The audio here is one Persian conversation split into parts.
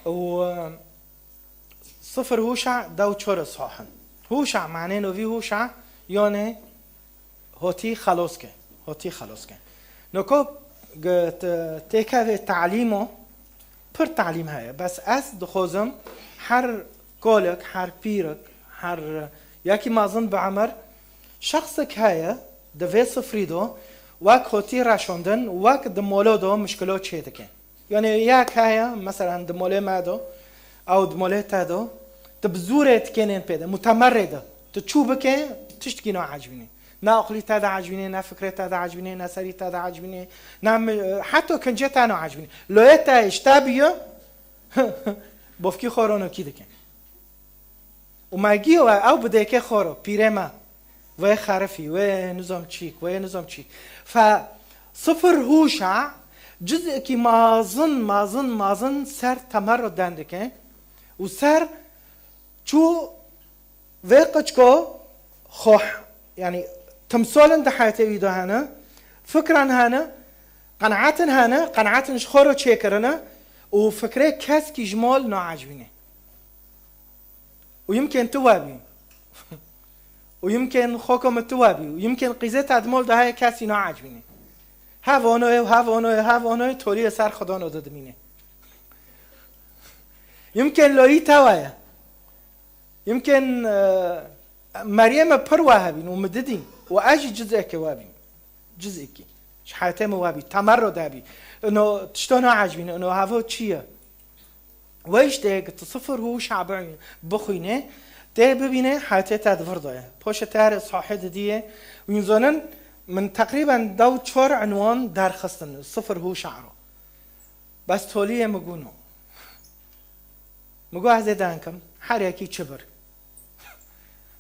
و صفر هوشع دو چور صحاحن هوشع معناه نوی هوشع یعنی هوتی خلاص که هوتی خلاص که نکو تکه تعلیمو پر تعلیم هست بس از دخوزم هر کولک هر پیرک هر یکی مازن به عمر شخص که هست دوی صفری دو وک هوتی راشوندن وک دمولو دو مشکلات چه دکن یعنی یک هست مثلا دموله ما دو او دموله تا دو تبزورت کنین پیدا متمرده تشوبك تشتكي نوع عجبني نا عقلي تادا عجبني نا فكري تادا عجبني نا سري تادا عجبني نا حتى كان جت انا عجبني لو يتا اشتابيه بوفكي خورونو كده كان وما جيو او بديك خورو بيرما و خرفي و نظام تشيك و نظام تشيك فصفر هوشع جزء كي ما ظن سر تمرد دندك وسر شو وقتكو خوح يعني تمثال ده حياتي ويدا هنا فكرا هنا قناعات هنا قناعات نشخورو تشيكرنا وفكرة كاس كي جمال ناعجبيني ويمكن توابي ويمكن خوكم التوابي ويمكن قيزات عدمال ده هاي كاسي ناعجبيني هاف تولي سر خدا نداده مینه يمكن لوی توایا يمكن مريم پر وهابين ومددين واجي جزءك وابين جزءك شحاتم وابي تمرد ابي انه تشتونه عاجبين انه هافو تشيه ويش ده تصفر هو شعبي بخوينه ده ببينه حياته تدفرده پوش تر صاحب ديه وينزونن من تقريبا دو 4 عنوان درخستن صفر هو شعره بس توليه مگونو مگو از دانکم هر یکی چبر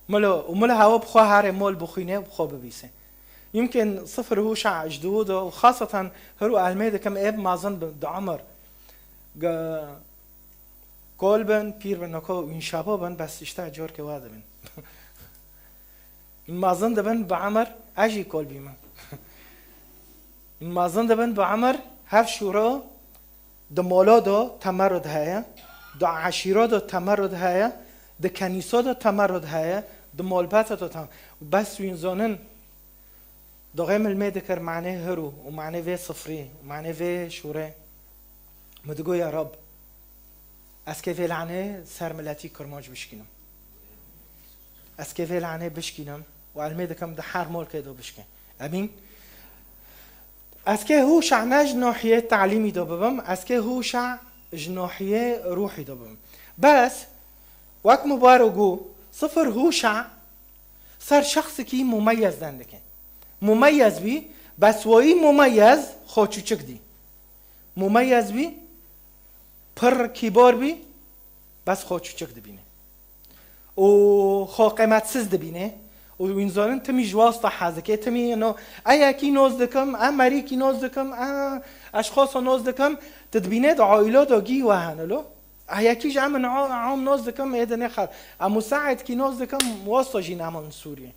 ملا هوا بخوا هر مول بخوینه بخوا ببیسه يمكن صفر هو شع جدود وخاصة هرو علميده كم اب مازن بعمر قلبن بير بنكو من شبابن بس اشتا جور كوادبن مازن دبن بعمر اجي قلبي ما مازن دبن بعمر هف شورا دمولادو تمرد هيا دو عشيرادو تمرد هيا د کنیسادو تمرد هيا د مالباتو تم بس وینزانن داغم المدکر معنی هرو و معنی و صفری و معنی و شوره مدگو یا رب از که لعنه سرملتی کرماج بشکنم از که لعنه بشکنم و المدکم ده هر مال که دو بشکن امین از که هوشع نج ناحیه تعلیمی دو ببم از که هوشع جناحیه روحی دو ببم بس وقت مبارگو صفر هوشع سر شخص کی ممیز دندکن ممیز بی بس وای ممیز خوچوچک دی ممیز بی پر کیبار بی بس خوچوچک دی بینه و خو قیمت سز دی بینه و انسان تمی جواست حزکه تمی انه ایا کی نوز دکم امری کی نوز دکم اشخاص نوز دکم تدبینه د عائلات گی و هنلو هياكيش عم عم نوز دكم ايه ده نخل مساعد كي نوز دكم واسطة جينا من سوريا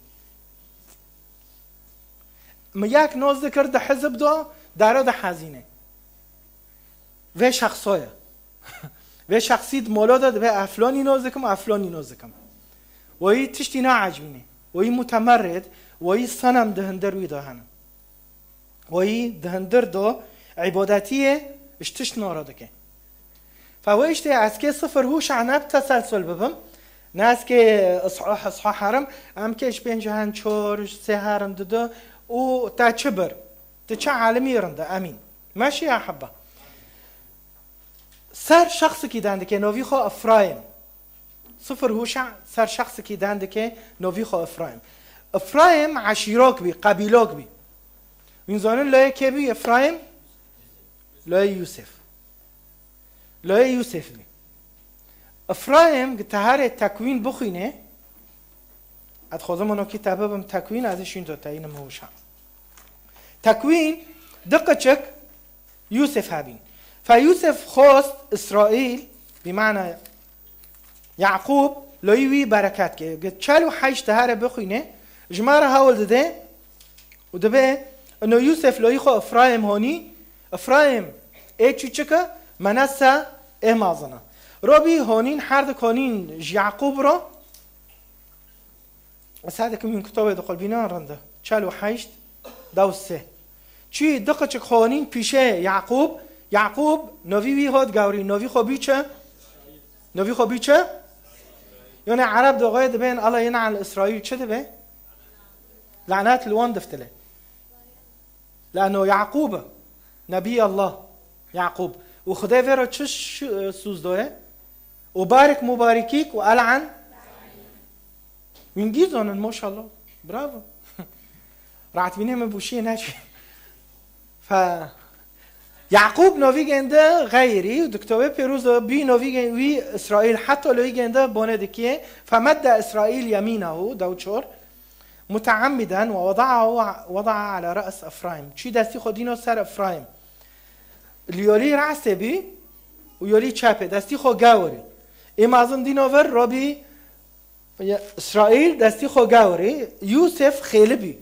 مياك نوز دكر ده حزب ده داره ده حزينه و شخصايا و شخصيت مولاده ده افلاني نوز دكم افلاني نوز دكم وهي تشتي ناعجبينه وهي متمرد وهي صنم دهندر ويدهن وهي دهندر ده عباداتيه اشتش نارادكه فويشتي اسكي صفر هوش عنب تسلسل ببم ناس كي اصحاح حرم ام كيش بين جهان شور سهرن دده و تشبر تشع عالمي رنده امين ماشي يا حبه سر شخص كي دندك نوفي خو افرايم صفر هوش سر شخص كي دندك نوفي خو افرايم عشيروك بي قبيلوك بي وينزانن لا كبي افرايم لا يوسف لا يوسف بي افرايم تهاره تكوين بخينه ادخوزمونو كتابه بم تكوين ازشين تو تاين موشا تكوين دقچك يوسف هابين فيوسف خواست اسرائيل بمعنى يعقوب لويوي بركات كي قد چالو حيش تهاره بخينه جماره هاول ده ودبه انه يوسف لوي خو افرايم هوني افرايم اي چوچكا منسى امازنا ربي هونين حرد كونين يعقوب رو ساعدك من كتابه دخل بينا رنده 48 دوسه چی دقه چه خوانین پیشه یعقوب نوی وی هاد گوری نوی خوبی چه یعنی عرب دقای دبین الله ینعل اسرائیل چه دبه لعنات الوان دفتله لانه یعقوب نبی الله یعقوب و خدای ویرا چه سوز دوه و بارک مبارکیک و العن من گیزانن ما شاء الله براو رعت بینه من بوشیه نشی يعقوب نوی گنده غیری و دکتوبه پیروز بی نوی گنده اسرائیل حتی لوی گنده بونه دکیه فمد اسرائیل یمینه دوچور متعمدا ووضع على رأس افرایم چی دستی خودینو سر افرایم لیولی رأسه بی و یولی چپه دستی خود گوری امازن دینوور ربی اسرائیل دستی خود گوری یوسف خیلی بی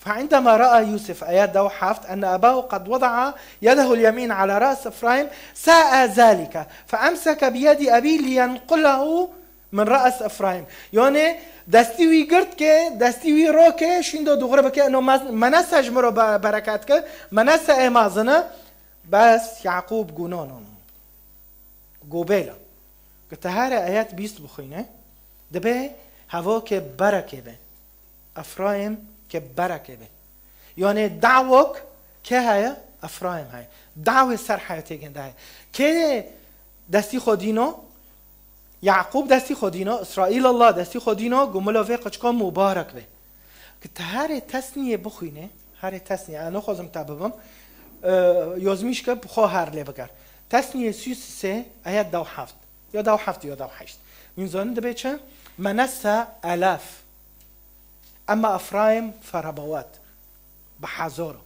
فعندما رأى يوسف آيات دو حفت أن أباه قد وضع يده اليمين على رأس إفرايم ساء ذلك فأمسك بيد أبيه لينقله من رأس إفرايم يعني دستی وی گرد که دستی وی رو که شیندو دوغره بکه انو منسه اجمرو برکت که منسه امازنه بس يعقوب گونانون گوبیلا گته هر آیات 20 بخوینه دبه هوا که برکه به افرایم که برکه به یعنی دعوک که هیا افرایم های دعوه سر حیاتی گنده های که دستی خودینو یعقوب دستی خودینو اسرائیل الله دستی خودینو گملاوه قچکا مبارک به که هر تسنیه بخوینه هر تسنیه انا خوزم تاببم یازمیش که بخوا هر لی بگر تسنیه 33 آیت 27 یا 27 یا 28 میزانه دبه چه منسه الاف اما افرایم فربوات بحزارو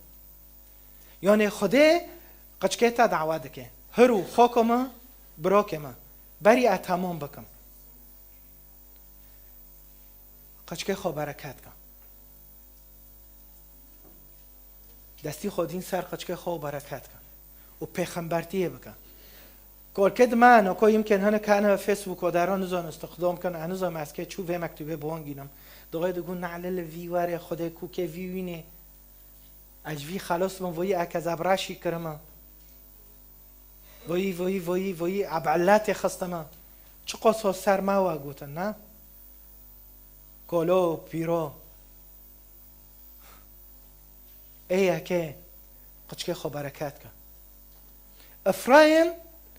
یعنی خوده قچکه تا دعوه دکه هرو خوکما براکما بری اتمام بکم قچکه خو برکت کن دستی خودین سر قچکه خو برکت کن و پیغمبرتیه بکن کل کد من اکو يمكن هنه كان فيسبوك وداران نزان استخدام كان هنوزا مسكه چو به مكتوبه بوانگینم دوغای دگون نعلل وی واره خود کوکه وی وینه اجوی خلاص من وی اکز ابراشی کرما وی ابعلات خستما چه قصه سر ما و گوتن نه کلو پیرو ایه که قچکه خو برکت کن افرایم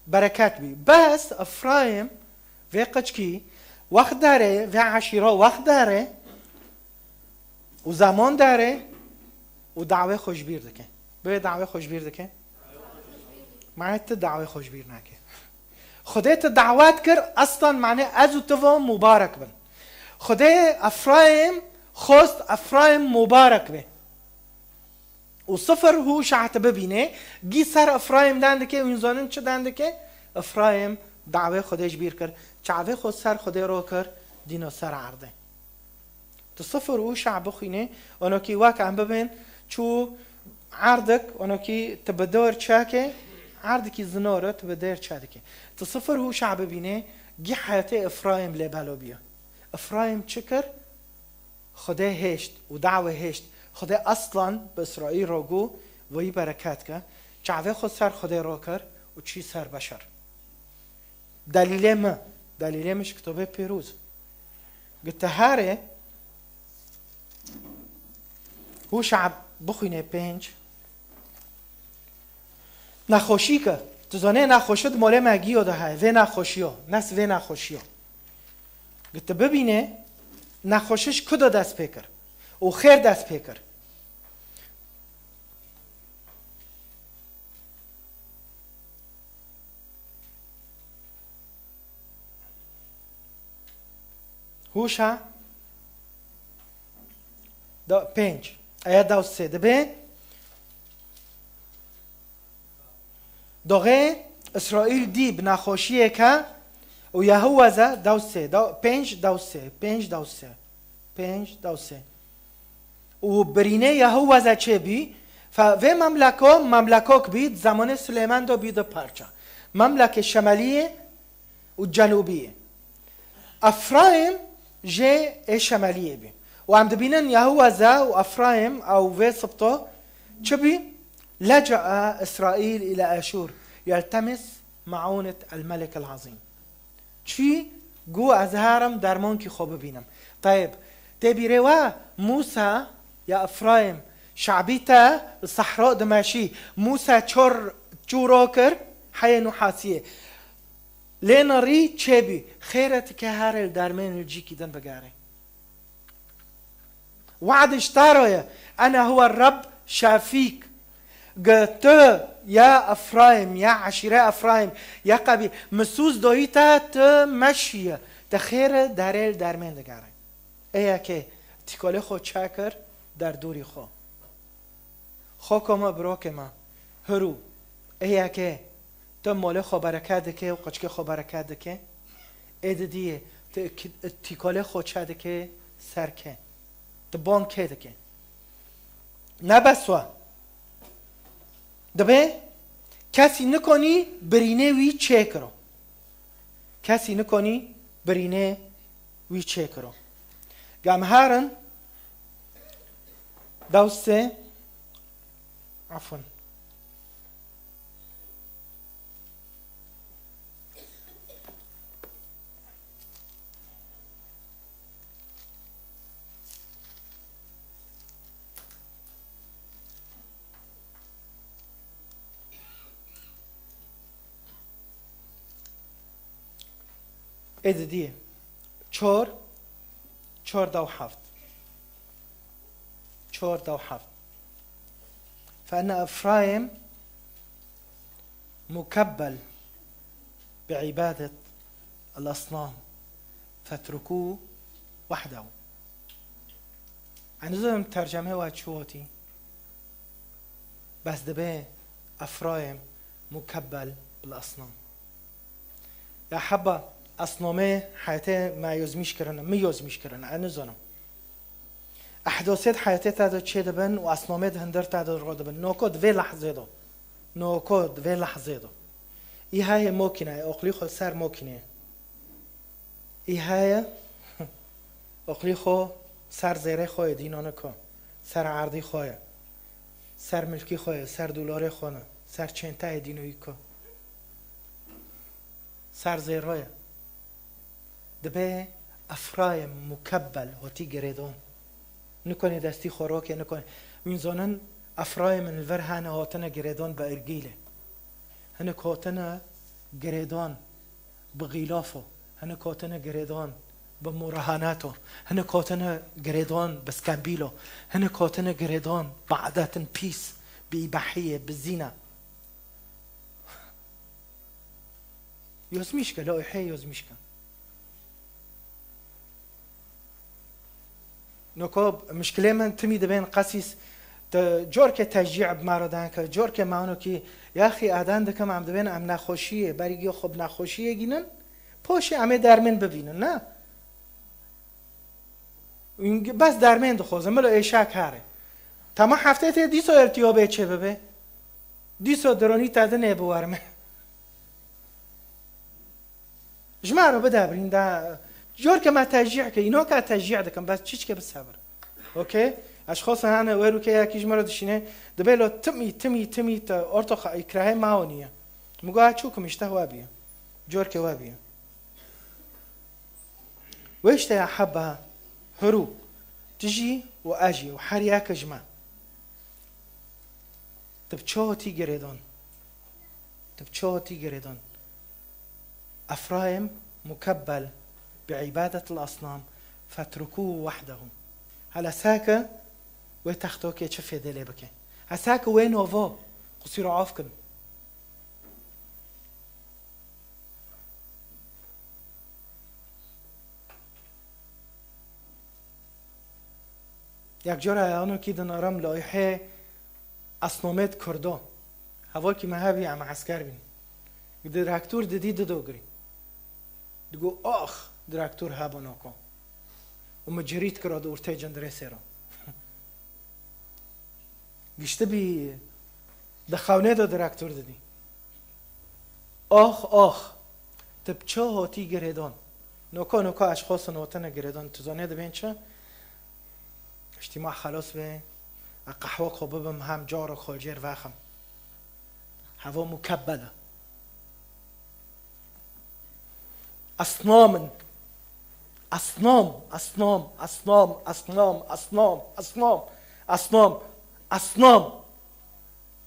برکت بی بس افرایم و قچکی وقت داره و عشیره وقت داره و زمان داره و دعوه خوشبیر دکه به دعوه خوشبیر دکه معنی دعوه خوشبیر نکه خودت دعوت کرد اصلا معنی از تو مبارک بن خدا افرایم خواست افرایم مبارک به و صفر هو شعت ببینه گی سر افرایم دنده که اونزانن چه دنده که افرایم دعوه خودش بیر کرد چعوه خود سر خدا رو کرد دینا سر عرده تو صفر هو شعب بخینه اونو که واقع هم ببین چو عردك اونو تبدور چاکه عردك زناره تبدور چاکه تو صفر هو شعب بینه گی حیات افرایم لبالو بیا افرایم چکر خدا هشت و دعوه هشت خدا اصلا به اسرائیل رو گو وی برکت که چعوه خود سر خدا رو کرد و چی سر بشر دلیلمش کتابه پیروز گفت هاره هو شعب بخوینه 5 نخوشی که تو زانه نخوشید ماله مگی یاده های و نخوشیا نس و نخوشیا گفت ببینه نخوشش کدا دست پیکر و خیر دست پیکر هوشا 5 آیت 23 دبه دوغه اسرائیل دیب نخوشیه که و یهوذا 5 و برینه یهوذا چه بی و مملکه بید زمان سلیمان دو بید پرچه مملکه شمالی والجنوبية. أفرايم جاء شمالية بي، وعم دبينن يهوذا وأفرايم أو في سبطة شبي لجأ إسرائيل إلى آشور يلتمس معونة الملك العظيم. چی گو از هرم درمان کی خوب بینم. طيب تبي روا موسى يا افرايم شعبيته الصحراء دمشي موسى چور چوروكر حي نحاسيه لين ري تشبي خيرت كهار الدرمان الجي كيدن بقاري وعد اشترايا انا هو الرب شافيك قلت يا افرايم يا عشيرة افرايم يا قبي مسوس دويتا تمشي تخير داريل درمان دقاري ايه که تیکاله خود چکر در دوری خو کما بروک ما هرو ايه که تو مال خو برکت دکه و قچک خو برکت دکه اید دیه تیکاله خود چه دکه سرکه تبان که دکه نبسوا دبه کسی نکنی برینه وی چه کرو کسی نکنی برینه وی چه کرو قام هارن دوسته عفوا ايه دي چور دو حفت چور دو حفت فأن أفرايم مكبل بعبادة الأصنام فاتركوه وحده. عندهم ترجمة واتشوتي بس دبي أفرايم مكبل بالأصنام. يا حبا أصنامه حياته ما يزميش كرنا ما يزميش كرنا أنا زنم أحداثات حياته تعدد شيء دبن وأصنامه هندر تعدد رادبن نوكود في لحظة ده نوكود في لحظة ده إيه هاي ممكنة أقلي خل سر ممكنة إيه هاي أقلي خو سر زيره خوي دينانه كا سر عرضي خوي سر ملكي خوي سر دلار خونه سر چنته دينوي كا سر زيره دبه افرایم مکبل هاتی گریدان نکنه دستی خوراک نکنه وینزانن افرایم الور هنه هاتنه گریدان با ارگیله هنه کاتنه گریدان بغیلافو هنه کاتنه گریدان بمراهناتو هنه کاتنه گریدان بسکمبیلو هنه کاتنه گریدان بعدتن پیس بإباحية بالزنا يوزميشكا لا يحيي يوزميشكا نكوب مشكلة من تمي دبين قاسيس جور که تشجيع بماردان که جور که معانو که یا اخی آدم دکم عم دبین عم نخوشیه برای خوب نخوشیه گینن پاش عمه درمن ببینن نه بس درمن دخوزم ملو ایشک هره تمام هفته ته دیسو ارتیابه چه ببه دیسو درانی تاده نبوارمه جماعه رو بده برین ده جور که ما تشجيع که اینا که تشجيع دکم بس چیچ که بصبر اوکی اشخاص هنه ويرو كي ياكيج مرة دشينه دبلو تمي تا أرتخ إكراه معونية مقاعد شوكم يشتهوا بيه جور كوابيه ويش تا حبها هرو تجي وأجي وحرياك جمع تبتشوه تيجي ريدون أفرايم مكبل بعبادة الأصنام فاتركوه وحده على ساكه وتختو که چه فایده بکن هساک وين هو قصير عافكن یک جور آنو کی دن آرام لایحه اصنامت کرده هوا کی مهابی عم عسكر بین دراکتور ددی ددوگری دگو آخ دراکتور هابا ناکن و مجرید کرد ورته جندره سیرا گشته بی دخونه دا دراکتور دادی آخ تبچه هاتی گریدان نوکا اشخاص نوتن گریدان تزانه دبین چه اجتماع خلاص به قهوه خوبم هم جار و خالجر وخم هوا مکبله أصنام أصنام أصنام أصنام أصنام أصنام أصنام أصنام أصنام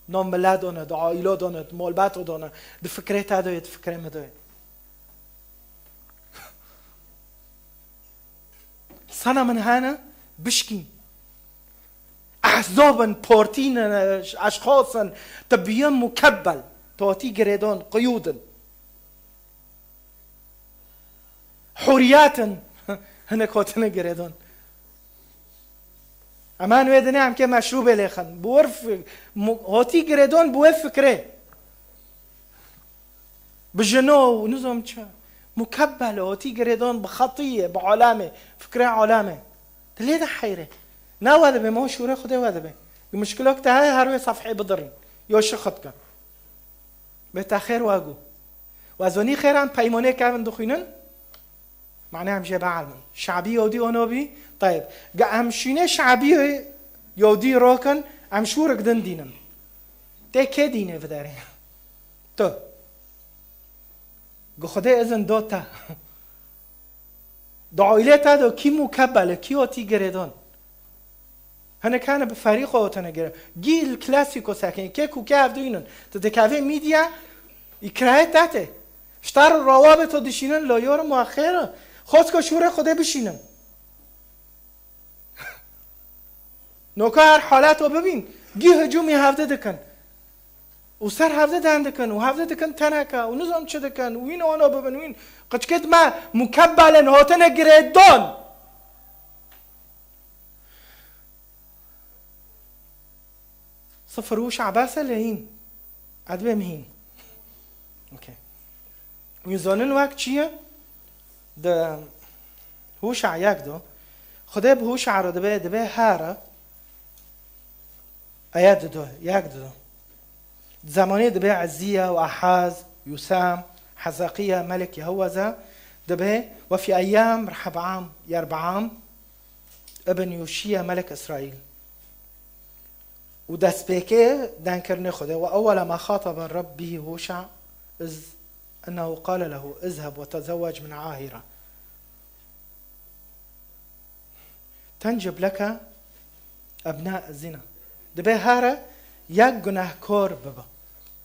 نام ملت داند عائله داند مالبت داند ده فکره داید فکره مداید سنة من هنا بشكي أحزابا بارتين أشخاصا تبيان مكبل تواتي جريدان قيودا حرياتا هنا كوتنا جريدان امان ويدني عم كي مشروب لخن بورف هاتي جريدان بوف فكره بجنو ونظام شا مكبل هاتي جريدان بخطيه بعلامه فكره علامه تلي ده حيره نا هذا ما هو شورى خده هذا به المشكله تاعي هروي صفحه بدرين يا شخطك بتاخير واجو وازوني خيران بايمونه كان دخينن معناها مش بعلم شعبي يودي ونوبي طيب همشينه شعبي يودي روكن همشورك دن دينن ده كه دينه بداره تو خدا اذن دوتا دعایله تا دو کی مکبله کی آتی گردان هنه کانه به فریق آتنه گره گیل کلاسیکو سکن که کوکه هفدوینن تا دکاوه میدیا اکراه تاته شتر روابط دشینن لایار مؤخره خواست که شوره خوده بشینن نوکه هر حالت رو ببین گی هجومی هفته دکن و سر هفته دهن دکن و هفته دکن تنکه و نظام چه دکن و این آنها ببین و این قچکت ما مکبلن هاتن گریدان صفروش عباسه لهین عدبه مهین اوکی ویزانن وقت چیه؟ ده هوشع یک دو خدا به هوشع رو دبه هاره آیات دو یک دو زمانی دبه عزیه و احاز یوسام حزقیه ملك يهوذا دبه وفي أيام رحبعام يربعام ابن يوشيا ملك إسرائيل ودست بيكي دانكرني خده وأول ما خاطب الرب به هوشع إذ أنه قال له اذهب وتزوج من عاهرة تنجب لك أبناء الزنا دبه هاره یک گناهکار ببا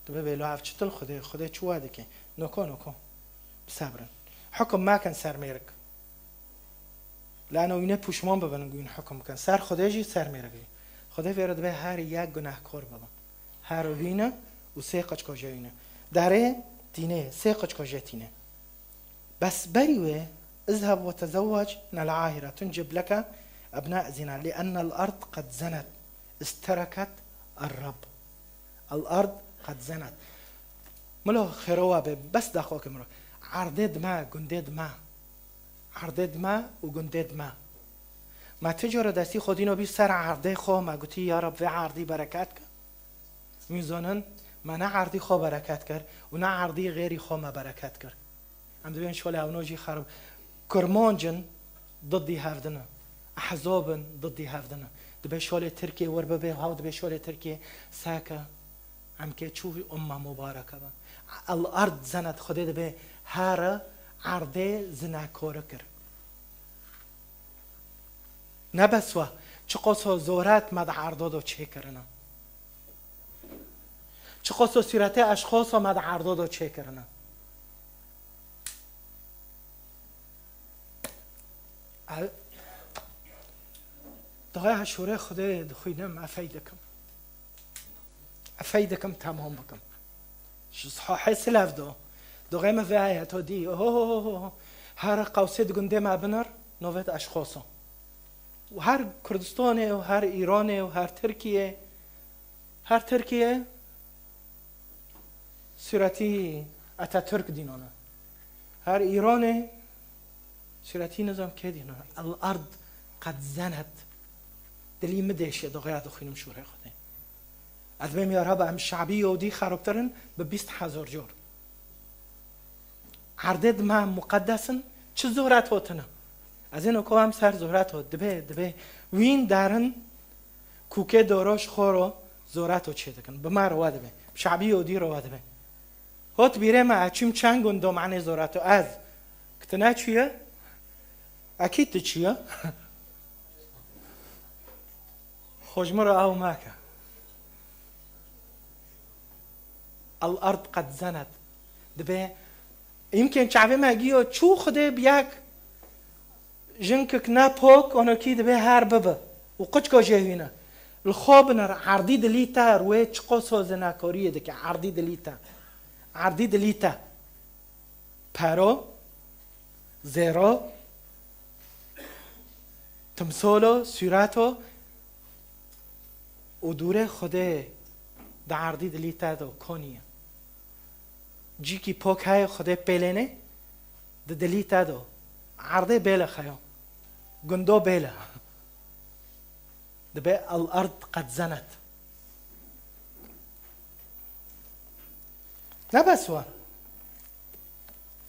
دبه بيلو عف چطل خده چو هادكي نوكو بصبرن حكم ما كان سر ميرك لأنه اینه پوشمان ببنن گوین حکم کن سر خدا جی سر میرگی خدا ویرد به هر یک گناهکار ببن هر وینه و سه قچ کجاینه داره تینه سه قچ کجاتینه بس بريوه اذهب وتزوج من العاهرة تنجب لك أبناء زنا لأن الأرض قد زنت استركت الرب الأرض قد زنت ملو خروه بس دخوك مرو عردد ما گندد ما عردد ما و گندد ما تجاره دستی خودینو بی سر عرده خو ما گوتی یا رب و عردی برکت کن میزانن ما نه عردی خو برکت کرد و نه عردی غیری خو ما برکت کرد هم دوین شوال اونوجی خراب کرمانجن ضدی هفدنه احزابن ضدی هفدنه دبی شوال ترکیه ور ببی ها دبی شوال ترکیه ساکه هم که چو امه مبارکه با الارض زند خدا دبی هر عرده زناکاره کرد نبسوا چه قصه زورت مد عرداد و چه کرنه چه قصه سیرت اشخاص مد عرداد و چه کرنه دقیقه هشوره خدا دخوینم افیدکم تمام بکم صحاحی سلف دقیقه ما في آیت ها دی هر قوسید گنده ما بنر نوید اشخاصا و هر کردستانه و هر ایرانه و هر ترکیه سیرتی اتاتورک دینانه هر ایرانه سیرتی نظام که دینانه الارض قد زنت دلی مدشه دقیقه دخینم شوره خوده از بیم یارها به هم شعبی یهودی خرابترن به 20,000 جور عردد ما مقدسن چه زهرت هاتنه از این که هم سر زهرت هات دبه وین دارن کوکه داراش خورو زهرت هات چه دکن به ما رو دبه شعبی اودی رو دبه هات بیره ما اچیم چند گندو معنی زهرت از کتنا چیه اکید چیه خوشمر او ماکه الارض قد زنت دبه يمكن شعبي ما جيو شو خده بياك جنكك نابوك ونكي دبه هار بابا وقتكو جاهينا الخوبنا عردي دليتا رويتش قصو زناكوريه دك عردي دليتا بارو زيرو تمثولو سيراتو ودوره خده دا عردي دليتا دو كونيه جی کی پاک های خدا پلنه دلی تا دو عرضه بیله خیام گندو بیله دبی الارض قد زنت نه بس وان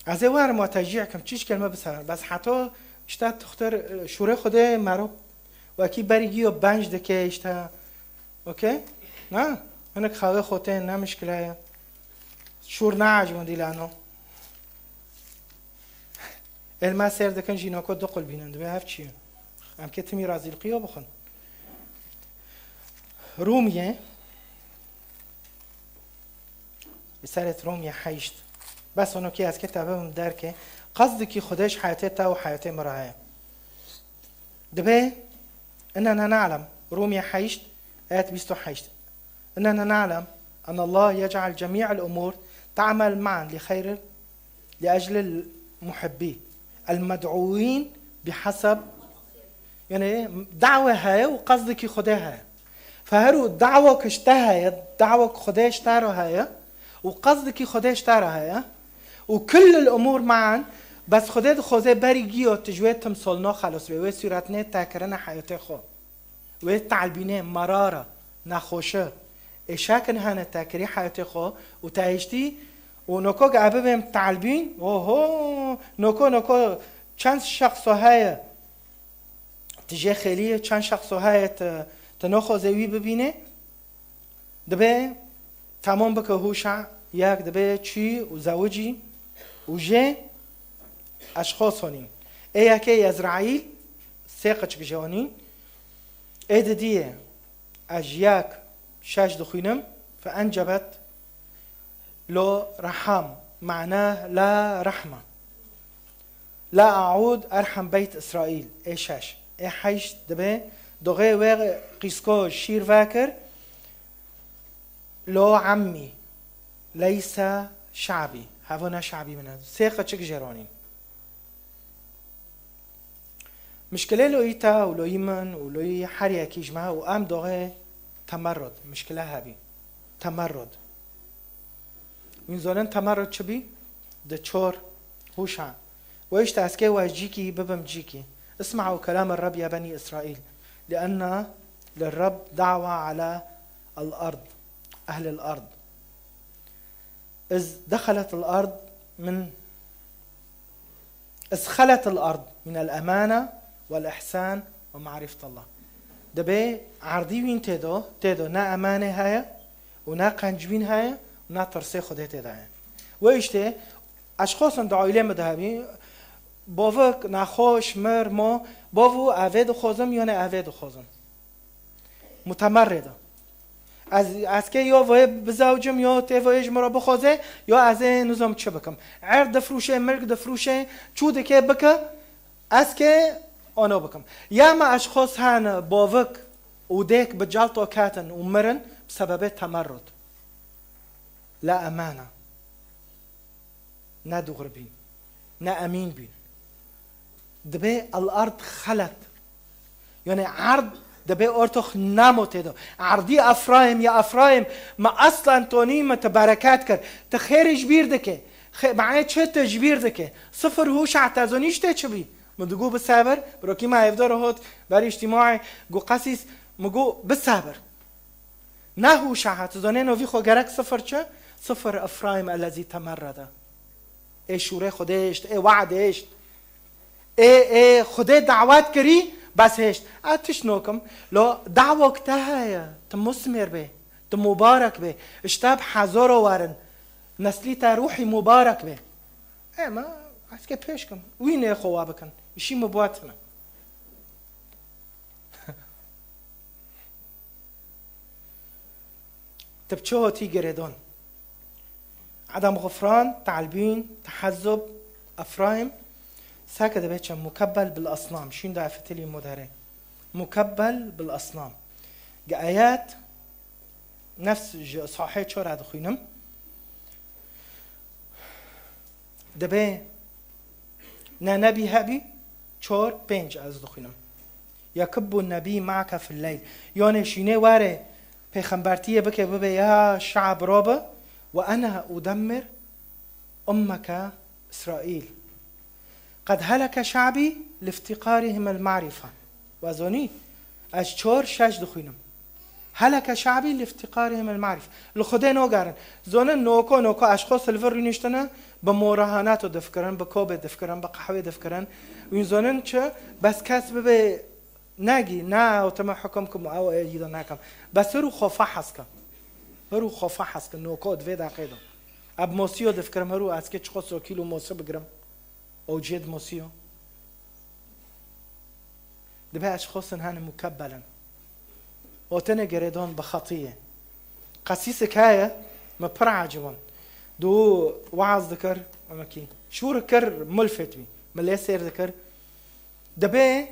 از وار ما تشجیع کم چیش کلمه بسرن بس حتی اشتا تختار شوره خوده مرو و کی بریگی و بنج دکه اشتا اوکی نه هنک خواه خوته نه مشکله شور نعجبون دي لانه الما سير دكن جينا كو دقل بينند به هفچي ام كتمي رازي القيا بخن روميه رسالة روميه حيشت بس انه كي از كتابهم دركه قصدك خداش حياتي تا وحياتي مراها دبي اننا نعلم روميه حيشت ايات بيستو حيشت اننا نعلم ان الله يجعل جميع الامور تعمل معا لخير لأجل المحبين المدعوين بحسب يعني دعوة هاي وقصدك خدها هاي فهرو دعوة كشتها دعوة خدها اشتارو هاي وقصدك خدها اشتارو هاي وكل الأمور معا بس خدها خوزه بريجي وتجوية تمثلنا خلاص وي سورتنا تاكرنا حياتي خو وي تعلبينه مرارة نخوشه اشاكن هانا تاكري حياتي خو وتعيشتي ونوكو قابل بهم تعلبين اوهو نوكو چند شخص هاي تجي خليه چند شخص هاي تنوخو زوي ببينه دبي تمام بك هوشع ياك دبي چي وزوجي وجي اشخاص هنين اياكي يزرعيل سيقچ جوانين ايد دي اجياك شاش دخينم فانجبت لو رحم معناه لا رحمة لا أعود أرحم بيت إسرائيل إيشاش إيه حيش دبي دغي وغ قيسكو شير فاكر لو عمي ليس شعبي هفونا شعبي منه سيقة چك جرانين مشكلة لو إيتا ولو يمن ولو يحري أكيج معه وقام دغي تمرد مشكلة هابي تمرد وينزولن تمرد شبي دچور هوشع وإيش تأسكي وجيكي ببم جيكي اسمعوا كلام الرب يا بني إسرائيل لأن للرب دعوة على الأرض أهل الأرض إذ دخلت الأرض إذ خلت الأرض من الأمانة والإحسان ومعرفة الله دبي عردي وين تيدو نا أمانة هاي ونا قنجبين هاي ونا ترسي خده تيدا هاي وإيشته أشخاص دعائلين مذهبي باوك نخوش مر ما باو عوید خوزم یا نه عوید خوزم متمرده از که یا وای بزوجم یا توایج مرا بخوزه یا از نظام چه بکم عرض دفروشه مرگ دفروشه چوده که بکه از که آنو بکم یا ما اشخاص هن باوک و دیک بجالت و کاتن و مرن بسبب تمرد لا امانه نه دغر بین نه امین بین دبي الارض خلت يعني عرض دبي اورتخ نموتيدو عرضي افرايم يا افرايم ما اصلا توني ما تباركات كر تخير جبير دكه معايا تشت جبير دكه صفر هو شعتازونيش تشبي مدغو بالصبر بروكي ما يفدر هوت بري اجتماعي جو قسيس مگو بالصبر نهو شعتازونين وفي خو جرك صفر چه صفر افرايم الذي تمرد ای شوره خودشت، ای وعدشت، ای خدا دعوت کری بس هشت. اتش نوکم لو دعوة كتاها تمسمر به تمبارك به اشتاب حزار وارن نسلی تا روحی مبارک به. ما از که پیش کن وینه خواه بکن ایشی مباتنه. تبچه تی گردون عدم غفران، تعلبين، تحزب، افرايم ساكت بيتش مكبل بالاصنام. شين ده فتلي مدهرين مكبل بالاصنام. آيات نفس صحيح شو راد خوينم دبي نبي هبي شور بينج از دخوينم يكب النبي معك في الليل. يعني شينه واره پیغمبرتیه بکه ببه یا شعب رابه و انا ادمر امك اسرائيل قد هلك شعبي لافتقارهم المعرفة. وازوني از چور شش دخوینم هلك شعبي لافتقارهم المعرفة. لخده نوگارن زونه نوکو اشخاص الفر رینشتنه به مراهنات دفکرن، به کوبه دفکرن، به قهوه دفکرن. و این زونن چه بس کس ببه ناجي نا وتم حكمكم او ايضا ناكم بس رو خوفا حسكا رو خوفا حسكا نو كود في دقيقه اب موسيو دفكرم رو اسكي تشخصو كيلو موسى بجرم او جيد موسيو دبا اشخاص هان مكبلا وتنا جريدون بخطيه قسيس كايه ما برعجبون دو وعظ ذكر امكي شو ذكر ملفت بي ما سير ذكر دبا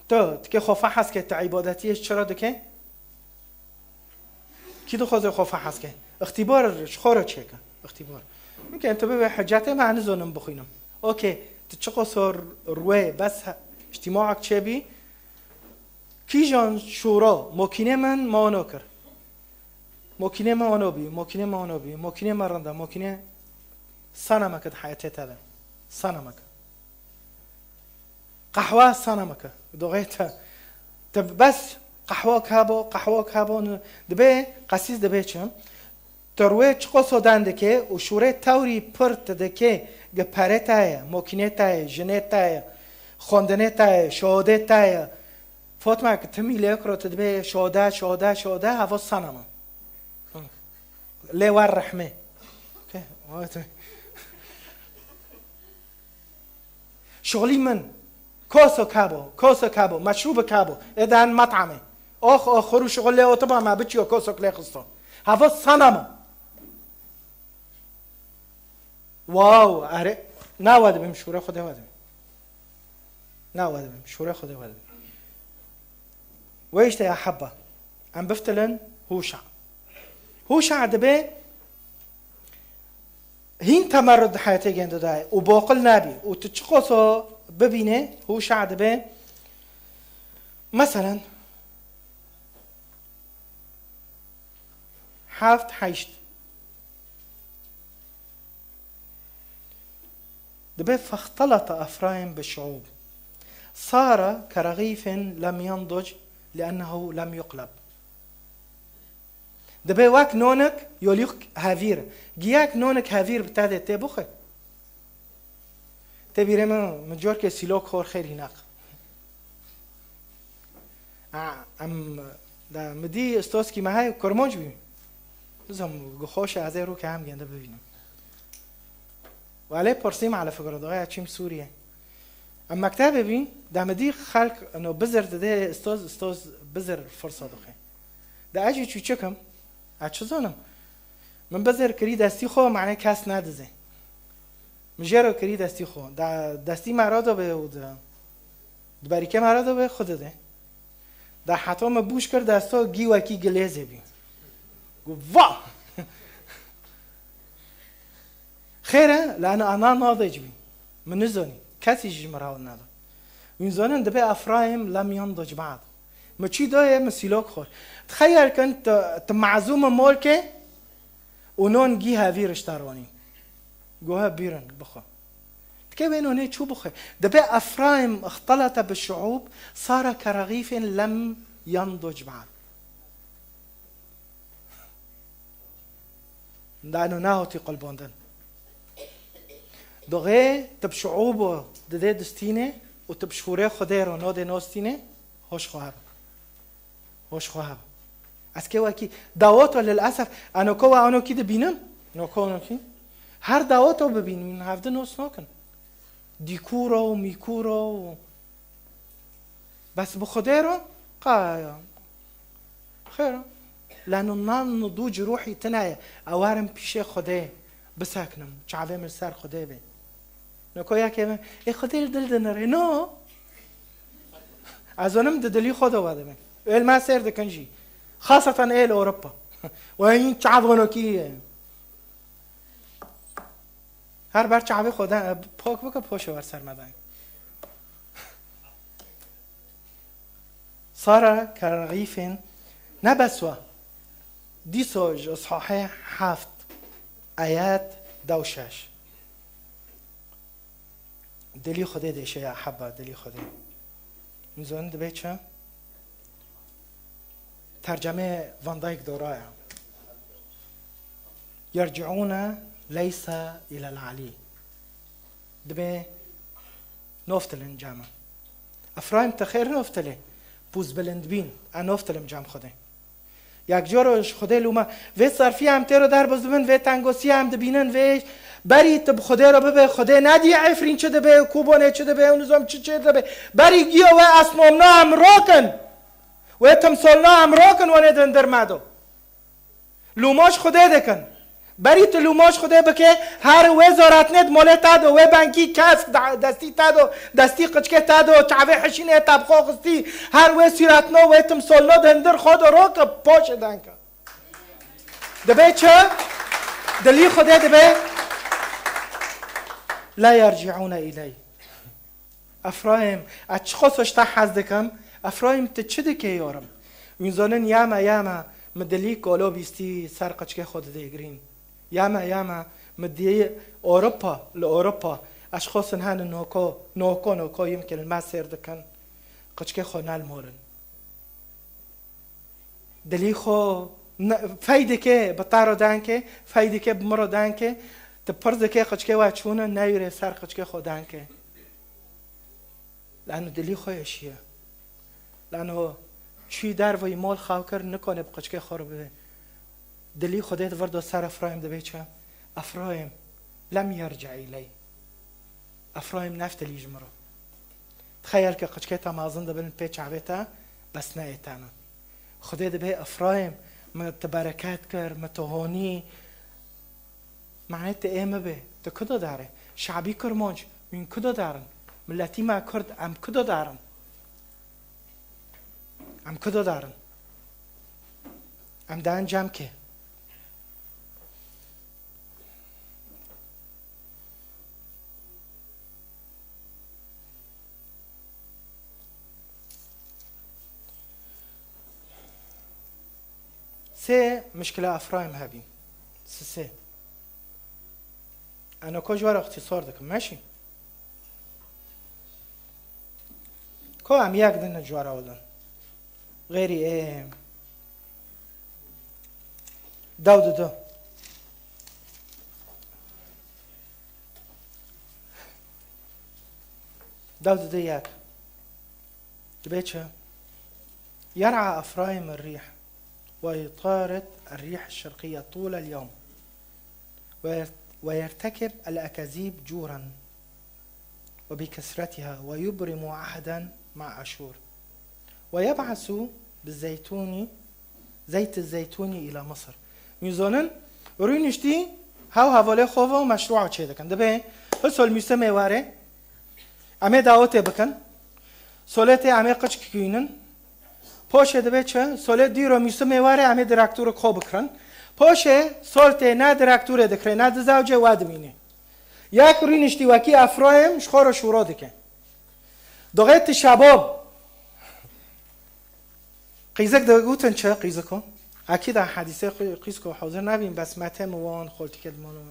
تو که خوفه هست که تا عبادتیش چرا دکه؟ کی دو خوزه خوفه هست که؟ اختبارش خوره چه که؟ اختبار میگه تو به حجت معنی زنم بخوینم اوکی تو چه قصر روی بس اجتماعك چه بی؟ کی جان شورا مکینه من مانو کر مکینه مانو بی مکینه مانو بی مکینه مرنده مکینه سنمک حیاته تله سنمک قهوه صنمك دوغيتها تب بس قهوه كابو دبي قسيس دبي چم ترويج قصو دندكه و شوره توري پرت دكه گپرتايا موكينتايا جنتايا خوندنتايا شودتايا فاطمه تمي ليكرو تدبي شوده هوا صنم لي ور رحمه اوكي شغلي من كوسو كابو مشروب كابو ادان مطعمه اخ خرو شغل له طبعا ما بتشي كوسو كلي خصو هذا صنم واو اره ناود بمشوره خدا ود ناود بمشوره خدا ود ويش يا حبه عم بفتلن هوشع دبي هين تمرد حياتي جنده داي وباقل نبي وتشقصو ببینه هوشع دبه مثلا 7 8 دبه فاختلط افرايم بالشعوب صار كرغيف لم ينضج لانه لم يقلب. دبه واك نونك يوليك هافير جياك نونك هافير بتاعته تبخه تبيره من جور که سیلوک خور خیر هناك ام دا مدی استوس کی ماهای کرمانج بیم لازم گخوش از رو که هم گنده ببینم و علی پرسیم على فكره دغه چیم سوریه ام مکتب ببین دا مدی خلق انه بزر ده استوز بزر فرصه دخه دا اجي چوچکم اچزونم من بزر کری دستی خو معنی کس ندزه مجرد کری دستی خو دستی مرادو به و دبریکه مرادو به خود ده دا حتی ما بوش کرد دستا گی وکی گلیزه بی گو وا خیره لان انا ناضج بی من نزونی کسی جمراو ندا و این زانن دبه افرایم لم ينضج بعد ما چی دایه مسیلوک خور تخیل کن معزوم مولکه و نون گی هاویرش تروانی جوها بيرن بخو كيف انه شو بخو دبا افرايم اختلط بالشعوب صار كرغيف لم ينضج بعد لانه ناهوتي قلبوندن دغه تب شعوب ده دستینه و تب شوره خدا رو ناد ناستینه هوش خواه از که وکی دعوت للاسف انوکو و آنو کی ببینن نوکو آنو کی هر دعوت رو ببینین هفته نوست نکن دیکورا و میکورا و بس بخدا رو قایا خیر لانه نان نضوج روحی تنای اوارم پیش خدا بسکنم چاوه من سر خدا به نوکو یا که ای خدا دل دنره نو از آنم دلی خدا واده من ایل ما سر دکنجی خاصة ایل اوروبا و این چاوه نوکیه هر بار چاوه خدا پاک بکن پوشه ور سر مدن صار كرغيف نبسوا ديسوج اصحاحي حافت آيات دوشش دلی خدا دیشه یا حبا دلی خدا میزون دبی چه ترجمه وان دایک دورای يرجعون ليس الى العلي دبي نوفتلن جامع افرايم تخير نوفتله بوز بلند بین انوفتلم جام خوده یک جورش خوده لوما و صرفی هم تیرو در بزمن و تنگوسی هم دبینن و بری تب خوده رو ببه خوده ندی عفرین چه دبه کوبونه چه دبه اونزم چه دبه بری گیا و اسنامنا هم راکن و تمثالنا هم راکن و ندن در مدو لوماش خوده دکن بری تو لوماش خوده بکه هر وزارت ند موله تادو و بانکی کسک دستی تادو دستی قچکه تادو چاوه حشینه تبخو خستی هر و سیراتنو و تمثالنا دندر خود رو که پاش دنکه دبه چه؟ دلی خوده دبه لا يرجعون إلي افرایم اچ خصش تا حزدکم افرایم تچده که یارم وینزانن یاما مدلی کالو بیستی سر قچکه خود دیگرین یاما مدی اوروبا اشخاص هن نوکو يمكن ما سير دكن قچکه خو نال مولن دلی خو فایده که بطارو دانکه فایده که بمرو دانکه تپرز که قچکه واچونه نیره سر قچکه خو دانکه لانه دلی خو اشیه لانه چی در وی مال خواو کر نکنه بقچکه خورو بده دلی خودت ورد سر افرایم دبی چه افرایم لم يرجع إلي افرایم نفت لیج مرو تخیل که قچکه تا مازن دبن پیچ عبیتا بس نه ایتانا خودت دبی افرایم متبرکات کر متهونی معنیت ایمه به تو کدو داره شعبی کرمانج من کدو دارن ملتی ما کرد ام کدو دارن ام کدو دارن ام دان جام که سه مشكلة افرايم هابي سه انا كوجوار اختصار دكم ماشي كو ام ياك دنا جوار اولن غيري ايه داود دو ياك دبيتشا يرعى افرايم الريح ويطارد الريح الشرقية طول اليوم ويرتكب الأكاذيب جورا وبكثرتها ويبرم عهدا مع أشور ويبعث بالزيتون زيت الزيتون إلى مصر میزانن روی نشتی حواله خواه و مشروع چه دکن دبه سال میسته میواره امه دعوت بکن سالت امه قچ کینن پاشه دبه چه سالت دیرو میسته میواره امه درکتور خواه بکرن پاشه سالت نه درکتور دکره نه دزوجه واد مینه یک روی نشتی وکی افرایم شخور شورا دکن دغیت شباب قیزک دگوتن چه قیزکو؟ اكيد حديثه قيسكو حاضر نبين بس متى موان خلطي كلمانو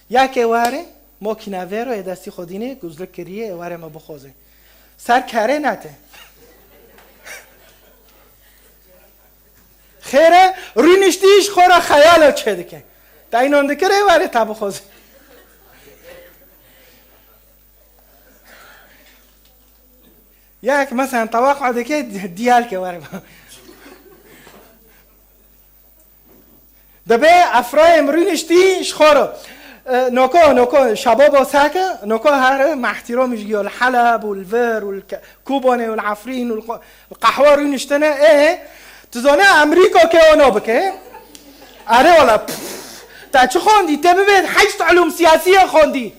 ياك واره ماكينه ورو ادستی خودینه گزلک کریه واره ما بخوزه سر کره نته خیره روی نشتیش خورا خیال چه دکه تا اینان دکره واره تا بخوزه یک مثلا توقع دکه دیال که وارم دبه افرایم روینشتی شخورو نوکو شباب ساکه نوکو هر محترمش گیال حلب والفر والكوبانه والعفرين والقهوه روینشتنه تزانه امریکا که اونا بکه اره والا تا چه خوندی؟ تا ببین 8 علوم سیاسی خوندی.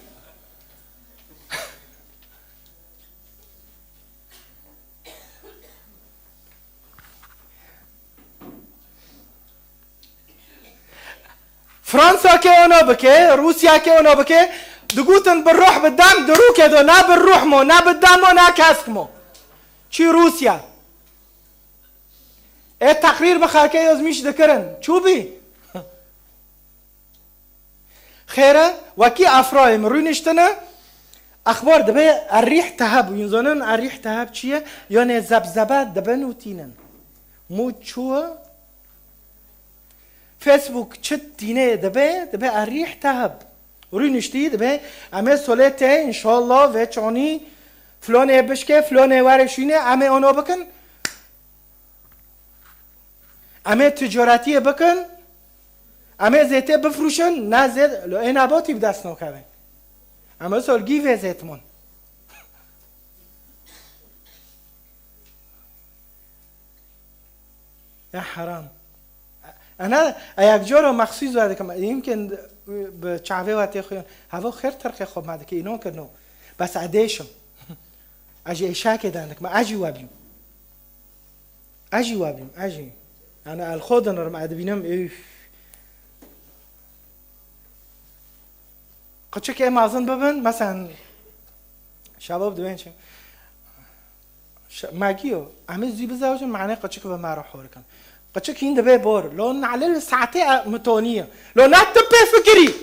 فرانسا که اونا بکه، روسیا که اونا بکه، دقوتن بالروح بالدم درو كده، نا بالروح مو نا بالدم مو نا كاسك مو. چی روسیا؟ ايه تقرير بخاكي يزميش ذكرن، شو بي؟ خيره وكي افرايم روينشتنا اخبار دبي الريح تهب وينزونن الريح تهب چيه؟ يعني زبزبات دبن وتينن. مو شو؟ فيسبوك چت دينه دبي الريح تهب روينشتي دبي امي سولته ان شاء الله وچوني فلان بشكه فلان ورشينه امي اونو بكن امي تجارتي بكن امي زيته بفروشن نه زيت لو اين اباطي بدست نوكاوين اما سولگي و زيتمون يا حرام انا اياك جورو مخصوص وارد كم يمكن بچاوي واتي خوين هوا خير ترقي خوب ماده كي انو كنو بس عديشم اجي اشاكي دانك ما اجي وابيم اجي انا الخودن رم ادبينم ايه قدش كي مازن ببن مثلا شباب دوين شو ماجيو عمل زي بزاوجن معناه قدش كي بما راح هوركن قدش كي ينده بور لو نعلل ساعتين متونيه لو نتبه فكري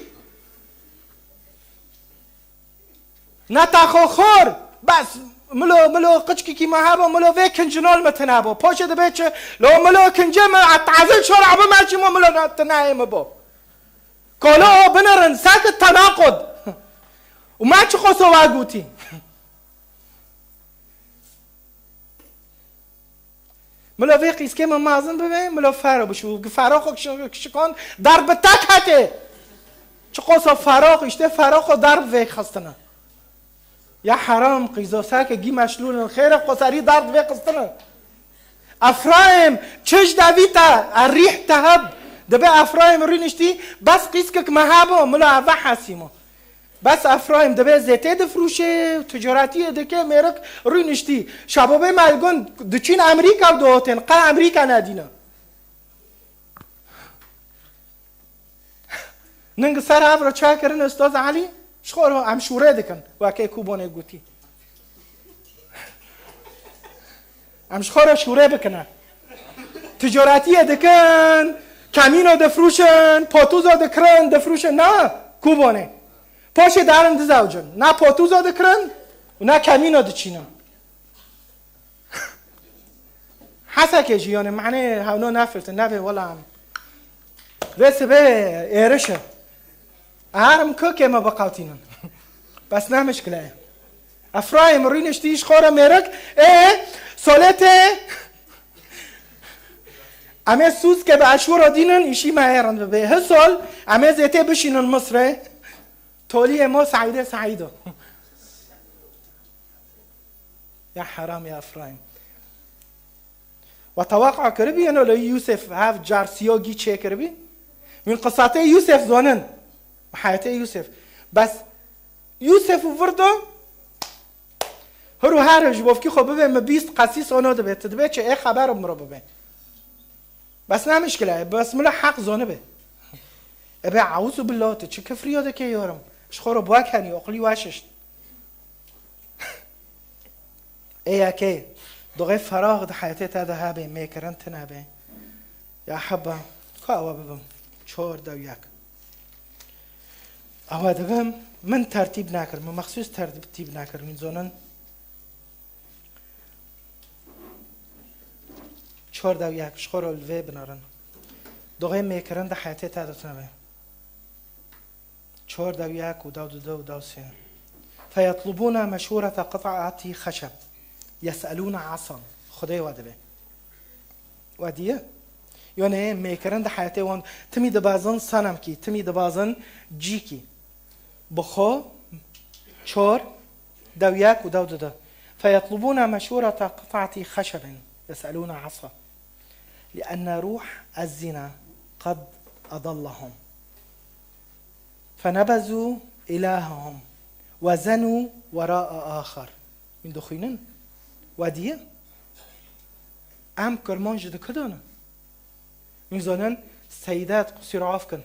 نتاخو خور بس ملو قدش كي ما هابو ملو فيكن جنول متنابو باشه دبيتش لو ملو كنجم عتعزل شرع بماشي ملو نتنايم بو كلو بنرن ساكت تناقض وما تشخصوا واقوتي ملو فيقيس كيما مازن ببين ملو فارو بشو فاروخ شكون ضرب تاك هاتي تشخصوا فاروخ اشته فاروخ ضرب فيك خستنا يا حرام قيزو ساكا جي مشلول الخير قصري ضرب فيك خستنا افرايم تشج دافيتا الريح تهب دبي افرايم رينشتي بس قيسكك مهابو ملا بحاسيمو بس افرايم دبي زيته دفروشه تجارتي دكه ميرك رينشتي شبابه مالگون دچين امريكا دوتن قا امريكا نادينا ننگ سر افرا چاكرن استاذ علي شخور ام شوره دكن واكي كوبونه گوتي ام شخور شوره بكنا تجارتي دكن کامینو دفروشن پاتوزا دکرن دفروشن نه کوبانه پاشه دارن دزاوجن نه پاتوزا دکرن و نه کامینو دچینا حسا که جیانه معنی هونو نفرت نبه ولا هم بس به ایرشه هرم که ما بقاوتینن بس نه مشکله افرایم رینش تیش خورا میرک سولته امه سوز که به اشور دینن ایشی مهرن به هسال امه زیته بشینن مصر تولی ما سعیده یا حرام یا افرایم و توقع کربی انو لی یوسف هف جارسیوگی چه کربی من قصاته یوسف زونن حیاته یوسف بس یوسف وردو هرو هر جواب کی خوب به مبیست قصیص آنها دبه چه خبر مرا ببین بس نه مشكله بس ملا حق زانه به ابي اعوذ بالله چه کفر یاده که یارم اشخورو باکنی عقلی واشش ايه كي دغه فراغ د حياتي تا ده هبه میکرن تنبه یا حبا کاوا ببم چور دو یک اوا دبم من ترتیب نکرم من مخصوص ترتیب نکرم این زونن چهار دو یک شخور الوی بنارن دغه میکرن ده حیاتی تا دتنبه چهار دو یک و دو دو دو سه فيطلبون مشورة قطعة خشب يسألون عصا خدای واده به وادیه یعنی میکرن ده حیاته وان تمی دبازن سنم کی تمی دبازن جی کی بخو چور دو یک و دو ده فيطلبون مشورة قطعة خشب يسألون عصا لأن روح الزنا قد أضلهم فنبذوا إلههم وزنوا وراء آخر من دخينن واديه ام کرمان جده کدانه میزانن سیدات قصیر عاف کن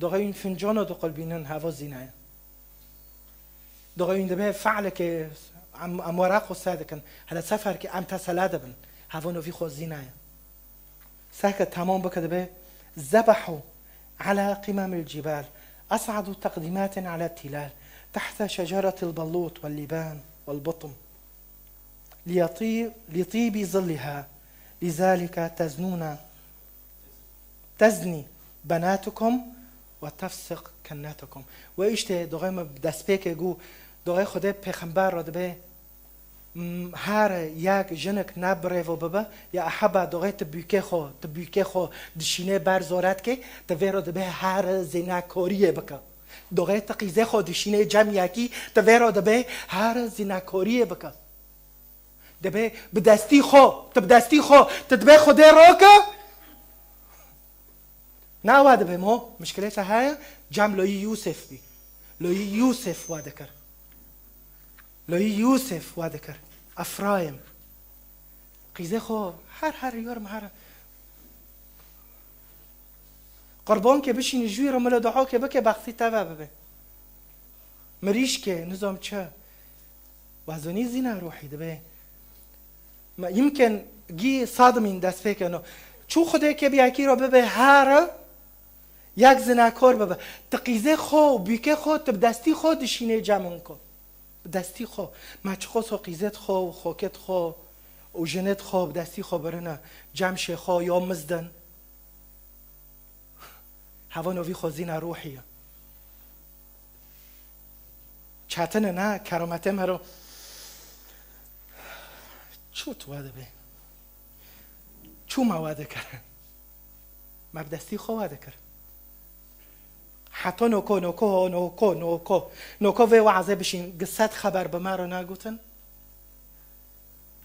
دقیق این فنجان دو قلبینن هوا زینه دقیق این دبه فعل که ام ورق و ساده کن هلا سفر که ام تسلاده بن هوا نوی خو زینه ساكت تمام بك دبه ذبحوا على قمم الجبال أصعدوا تقديمات على التلال تحت شجرة البلوط واللبان والبطم لطيب ظلها لذلك تزني بناتكم وتفسق كناتكم و ایشته دوغای دسپیک گو دوغای خوده پیغمبر را دبه هر یک جنک نبره و ببه یا احبا دوغای تبیکه خو دشینه برزارت که دوی را دبه هر زنکاریه بکه دوغای تقیزه خو دشینه جمع یکی دوی را دبه هر زنکاریه بکه دبه بدستی خو تدبه خوده را که نه واده به ما مشکلت های جمع لوی یوسف بی لوی یوسف واده کر لوی یوسف واده کر افرایم قیزه خو هر یارم هر قربان که بشین جوی رو ملا دعا که بکه بختی تبه ببه مریش که نظام چه وزنی زینه روحی دبه يمكن جي صادمين دست فيك انه شو خده که بیاکی رو ببه هر یک زناکار ببه تقیزه خو بیکه خو تبدستی خو دشینه جمعن کن بدستی خو مچخو سو قیزت خو و خوکت خو و جنت خو بدستی خو برنه جمش خو یا مزدن هوا نوی خو زینه روحیه چطنه نه کرامته مرو چو تو واده به چو ما واده کرن ما بدستی خو واده کرن حتی نوکو و وعظه بشین قصت خبر به ما رو نگوتن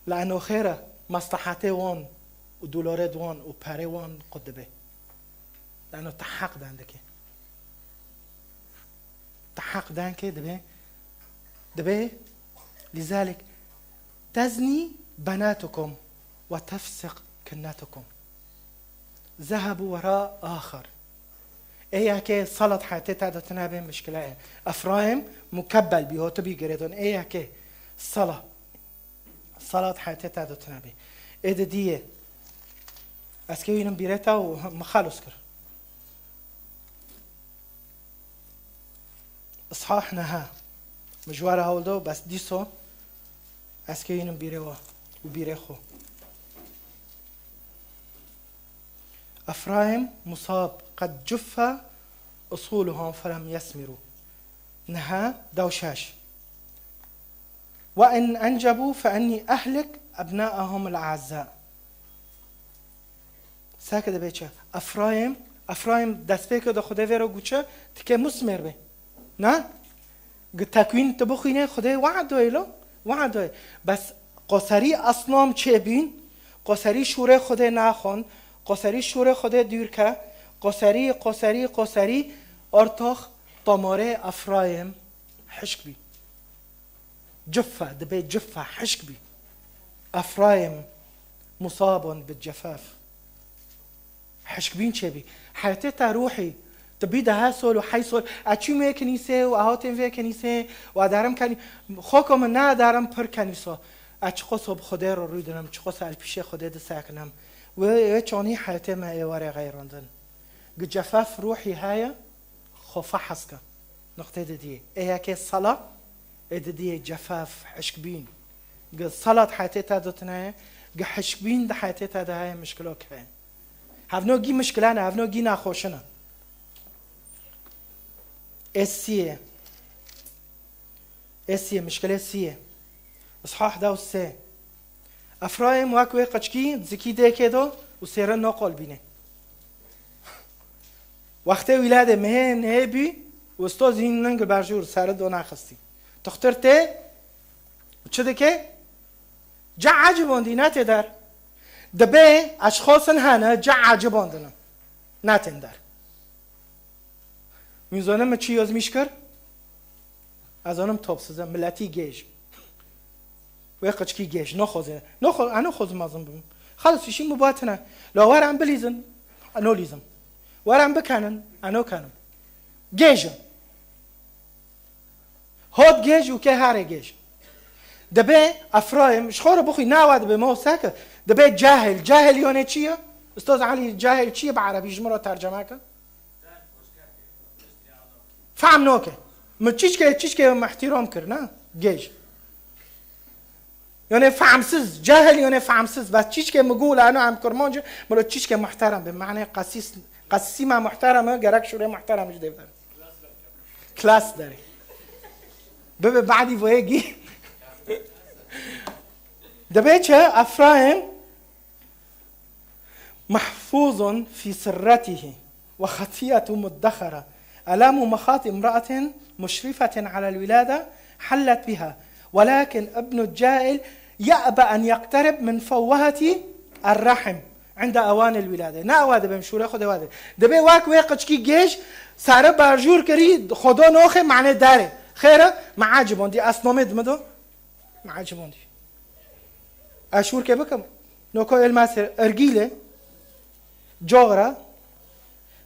لانه خیره مصلحته وان و دولاره دوان و پره وان قدبه لانه تحق دنده که تحق دن که دبه لذلك تزني بناتكم وتفسق كناتكم ذهبوا وراء آخر ايه که صلت حياتي تعدتنا بين مشكلة افرايم مكبل بيهو تبي جريدون ايه که صلت حياتي تعدتنا بين ايه ديه اسكيوينم بيرتا ومخالص كر اصحاحنا ها مجوار هولدو بس ديسو اسكيوينم بيروا وبيرخو أفرايم مصاب قد جف أصولهم فلم يثمروا نها دوشاش وإن أنجبوا فأني أهلك أبناءهم الأعزاء ساكت بيتشا أفرايم دسبيك دو خده ويرو گوچه تكي مسمر بي نا تكوين تبخينه خده وعدوه بس قصری اصنام چه بین قصری شوره خوده نخون قصری شوره خوده دور که قصری ارتاخ طماره افرایم حشک بی جفه دبی جفه حشک بی افرایم مصاب بالجفاف حشک بین چه بی حیاته تا روحی تبي ده سول وحي سول أشي ما كنيسة وأهاتين في كنيسة وأدارم كني خوكم نه دارم پر كنيسة أشخاص بخدا رو رودنم أشخاص البيشة خدا دساکنم و چانی حياته ما يواري غيراندن جفاف روحي هاي خوفا حسكا نقطة دي إيه كي الصلاة دي جفاف حشكبين الصلاة حياته تادتنا حشكبين ده حياته تاد هاي مشكلة كهين هفنو جي مشكلة هفنو جي ناخوشنا اسيه مشكلة سيه اصحاح ده والسه افرایم واکوی قچکی زکی دیگه دو و سیره نقل بینه وقتی ولاد مهن هبی و استاد این ننگ برجور سر دو نخستی دختر ته چه دکه جا عجباندی نت در دبه اشخاص هنه جا عجباندنم نتن در میزانم چی یاز میشکر از آنم تابسزم ملتی گیج و قچکی گیج نخوزه انا خوز مازم بیم خلاص شی مباتنه لو ورم بلیزن انو لیزم ورم بکنن انو کنم گیجم هاد گیج و که هر گیج دبه افرایم شخوره بخوی نواد به ما ساکه دبه جاهل یعنی چیه استاد علی جاهل چیه بعربی جمره ترجمه کن فهم نوکه ما چیش که احترام کر نه گیج یعنی فهمسز جاهل یعنی فهمسز بس چیش که مقول انا هم کرمانج ملو چیش که محترم به معنی قسیس ما محترمه گرک شوره محترم جده بدن کلاس داره ببه بعدی ویگی دبه چه افرایم محفوظ في سرته وخطيئة مدخرة ألام مخاط امرأة مشرفة على الولادة حلت بها ولكن ابن الجائل يأبى أن يقترب من فوهة الرحم عند أوان الولادة نا واده بمشوره خود واده دبي واك ويقش كي جيش ساره برجور كري خدا نوخه معنى داره خيره معاجبون دي أسنامد مدو معاجبون دي أشور كي بكم نوكو الماسر أرجيله جاغرة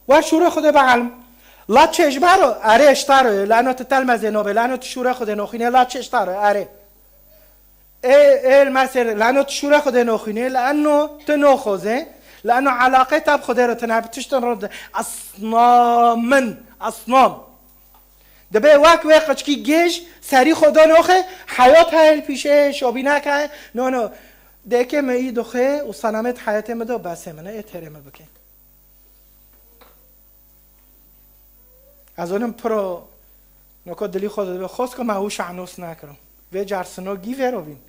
وشوره خود بعلم لا تشش بارو اره اشتاره لانه تتلمذ نوبه لانه تشوره خود نوخینه لا تشش تاره اره المسر لانه تشوره خود نوخینه لانه تنوخوزه لانه علاقه تب خود رو تنبتش تنرد اصنام دبه وقت وقت کی گیج سری خدا نوخه حیات هل پیشه شابینه که نه دیگه می دخه و صنمت حیات مدو بسه منه احترام بکن از اونم پرو نکات دلی خود به خواست که ماهوش عنوس نکرم و جرسنا گیوه رو بین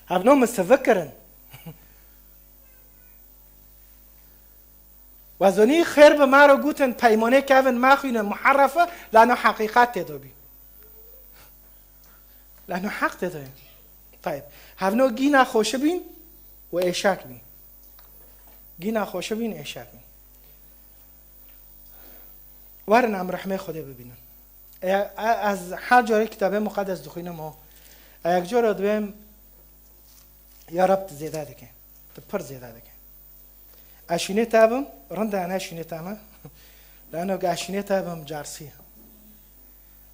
هبنا مستفکرن و از اونی خیر به ما رو گوتن پیمانه که اون مخوینه محرفه لانه حقیقت تدابی لانه حق تدابی طيب هبنا گی نخوشه بین و اشک بین گی نخوشه بین اشک بین ورن ام رحمه خدا ببینن از هر جای کتاب مقدس دخینه ما یک جا را دویم یا ربط زیده دکن پر زیده دکن اشینه تابم رنده انا اشینه تابم لانه اشینه تابم جارسیه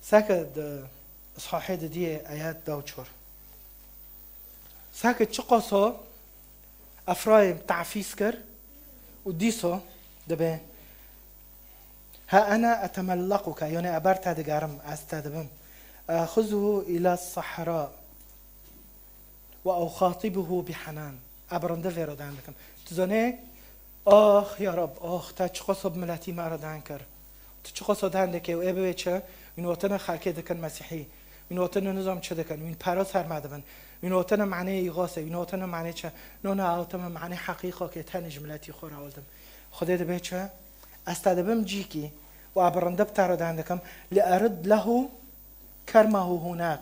ساکد اصحاحه دیه آیات دو چور ساکد چه قصه افرایم تعفیز کر و دیسو دبه ها أنا أتملقك يعني أبرت هذا جارم أستدبم أخذه إلى الصحراء وأخاطبه بحنان أبرنده في ردان لكم تزني آخ يا رب آخ تشخصب ملتي ما ردان كر تشخصب عندك وأبوي شة من وطن خالك دكان مسيحي من وطن نظام شة دكان من باراس هر مدبن من وطن معنی إغاثة من وطن معنی شة نونا أوتم معنی حقيقة كتنج ملتي خورا ولدم خدای دبی چه استدبم جيكي وأبرند بتعرض عندكم لأرد له كرمه هناك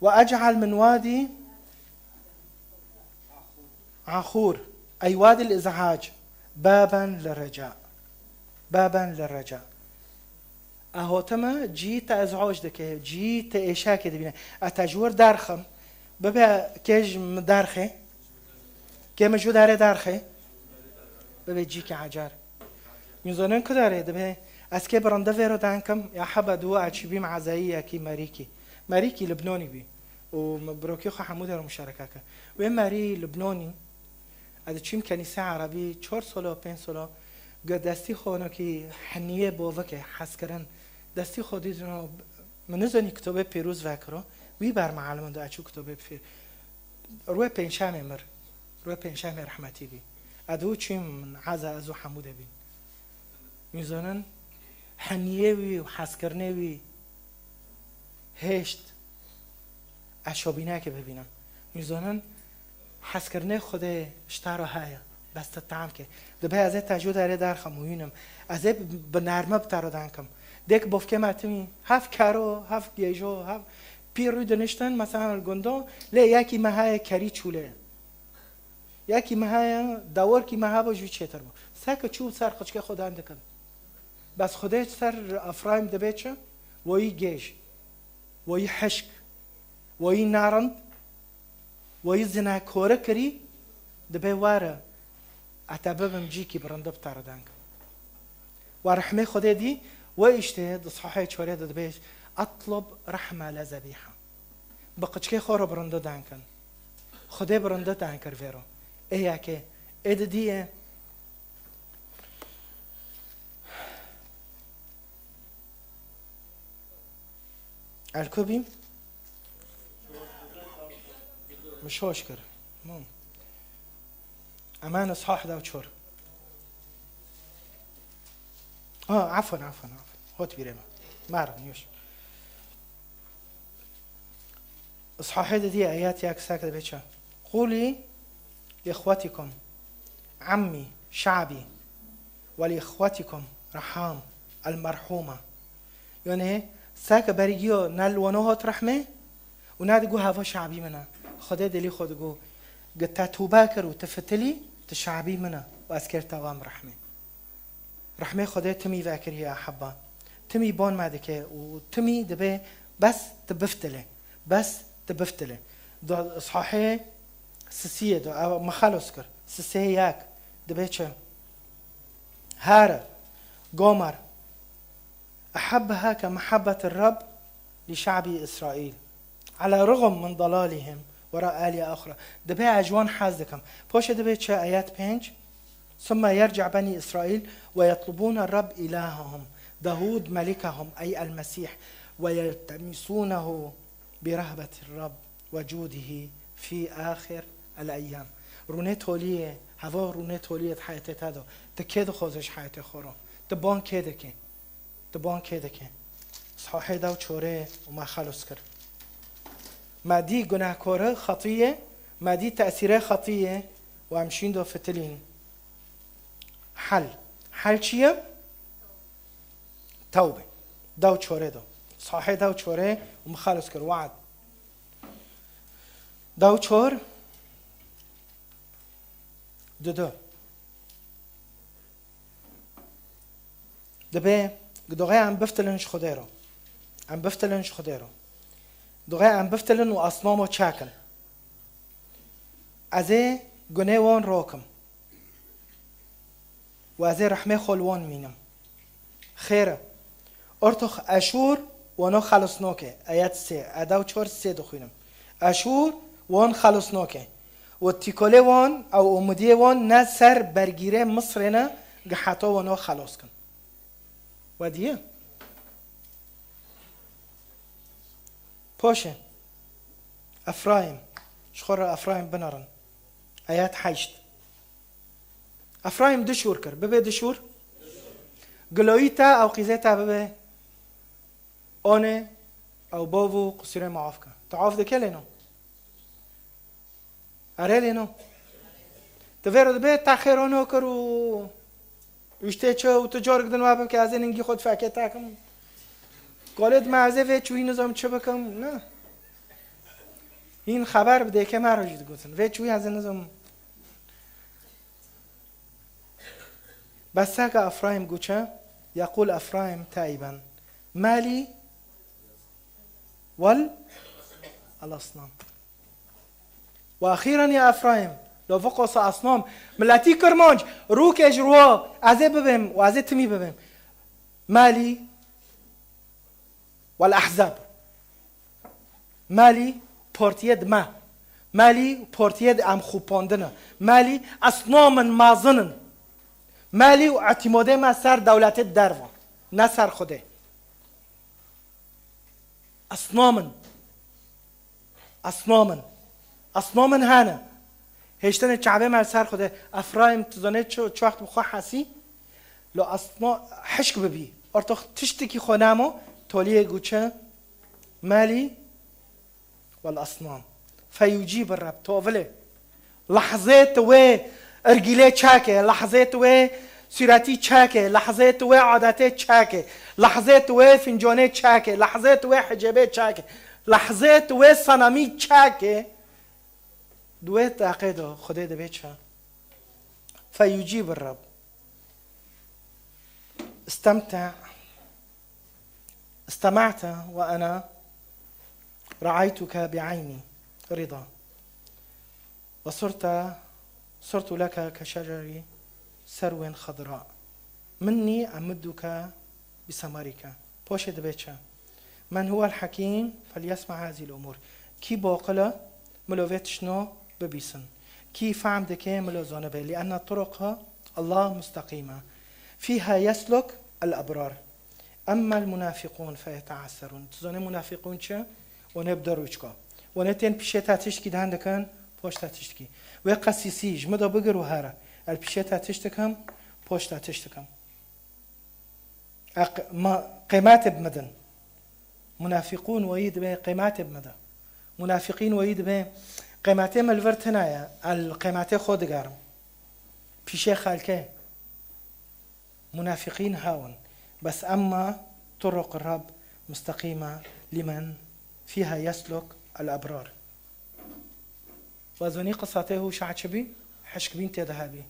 وأجعل من وادي عخور أي وادي الإزعاج بابا للرجاء أهوتما جيت أزعاج دكه جيت إيشاك دبينا أتجور دارخم ببا كيج مدارخه كي مجو داره دارخه ببا جيك عجار میزنن که داره دبه از که برنده ویرو دانکم یا حبا دو عجیبی معزایی کی مریکی لبنانی بی و بروکی خو حمود رو مشارکه که و مری لبنانی از چیم کنیسه عربی 4 سال و 5 سال قد دستی خونه که حنیه باوه که حس کردن دستی خودی رو منزنی کتابه پیروز وکرو وی بر معلم دو اچو کتابه پیر روی پنجشنبه رحمتی بی ادو چیم عزا ازو حموده بی میزنن حنیه‌وی و حسکرنه‌وی هشت اشابینه که ببینن میزنن حس کرنه خود اشتارو هایا بس تطعم که دبه ازه تجود اره در خموینم ازه به نرمه بتارو دانکم دیک بفکه ماتمی هف کارو هف گیجو هف پیروی دنشتن مثلا الگندو لی یکی مهای کری چوله یکی مهای دور کی مها باجوی چتر با ساک چوب سر خودش خدا اندکن بس خدا سر افرایم دبه چه وی گیج وی حشک وی نارند وی زنا کوره کری دبه واره اتابم جی کی برنده بتر دانک ورحمه خدا دی و اجتهاد صحيح شوري دبيش اطلب رحمه لذبيحه بقچكي خور برنده دانكن خدا برنده دانكر فيرو اياكي اد دي الكوبي مش هوشكر مو امان اصحاح دا وشور عفوا هوت بيرما مار نيوش اصحاح دي ايات ياك ساكت بيتشا قولي لاخوتكم عمي شعبي ولاخوتكم رحام المرحومه يعني ساك بريجيو نال ونوهت رحمه ونادقو هوا شعبي منا خدا دلي خدقو قد توبه كر وتفتلي تشعبي منا واسكر توام رحمه رحمه خدا تمي ذاكر يا أحبة تمي بون ما دكه وتمي دبه بس تبفتله دو إصحاحه سسية دو ما خلص كر سسية ياك دبه چه هارة قمر أحبها كمحبة الرب لشعب إسرائيل على رغم من ضلالهم وراء آلية أخرى دبه عجوان حازدكم بوش دبه چه آيات 5 ثم يرجع بني إسرائيل ويطلبون الرب إلههم داود ملكهم أي المسيح ويلتمسونه برهبة الرب وجوده في آخر الأيام رونه توليه هوا رونه توليه حياته تادو تكيد خوزش حياته خورو تبان كده که صحاحه داو چوره وما خلص كر ما دي گناهكوره خطية ما دي تأثيره خطية وامشين دو فتلين حل چیه؟ توبه داو چوره دو صحيح داو چوره ومخلص كر وعد داو چور دو دبه دوغه عم بفتلنش خديرو دوغه عم بفتلن و اصنامو چاکن ازه گناه وان روکم و ازه رحمه خلوان مینم خیره ارتخ اشور وانو خلص نوکه آیت 3 اداو 4 دخوینم اشور وان خلص نوکه و تیکوله وان او امودیه وان نه سر برگیره مصر نه گحتا وانو خلاص کن و دیه پاشه افرایم شخور افرایم بنارن آیات 8 افرایم دشور کر ببه دشور گلویتا او قیزتا ببه آنه او باوو قصيره معاف کن تعاف دکه لینو اره لینو تفیرو دبه تاخیرانو کرو وشته چه و تجار کدن وابم که از اینگی خود فکر تاکم قالت معزه و چوی نظام چه بکم نه این خبر بده که من راجید گفتن و چوی از نظام بس که افرایم گوچه یقول افرایم تایبا مالی الاصنام و اخیرا یا افرایم لو فقص اصنام ملتی کرمانج رو که اجروا ازه ببیم و ازه تمی ببیم مالی والاحزاب مالی پورتید ما مالی پورتید ام خوباندنه مالی اصنام مازنن مالی و اعتماده ما سر دولت دروا نه سر خوده اصنامن هانه هشتن چعبه مال سر خوده افرایم تزانه چو وقت بخواه حسی لو اصنا حشک ببی ارتخ تشتکی خونامو تولیه گوچه مالی والاصنام فيجيب الرب توفله لحظات و ارگیله چاکه، لحظات و صورتی چاکه، لحظات و عادت چاکه، لحظات و فنجانه چاکه، لحظات و حجابه چاکه، لحظات و صنمی چاکه. دویت عقیده خدای دبیت چه؟ فیجیب الرب. استمعت وأنا رعيتك بعيني رضا، صرت لك كشجر سرو خضراء، مني أمدك بثمرك. باشه دبيتشا. من هو الحكيم فليسمع هذه الأمور. كي باقلة ملوفيت شنو ببيسن، كي فهم دكي ملو زانبه، لأن طرقها الله مستقيمة فيها يسلك الأبرار، أما المنافقون فيتعثرون. تزاني منافقون چه؟ ونبدأ روچكا ونتين بشيتا تشتكي دهان دكان پاشتا تشتكي وقسيسي جمدا بگرو هارا البشيتا تشتكم پاشتا تشتكم. قيمات بمدن منافقون ويد به قيمات بمدن، منافقين ويد به قيماتي ملورتنايا القيماتي خود گارم بشي خالكي. منافقين هاون بس أما طرق الرب مستقيمة لمن فيها يسلك الأبرار. وزوني قصاته هو شعب شبي حشك بين تيدا هابي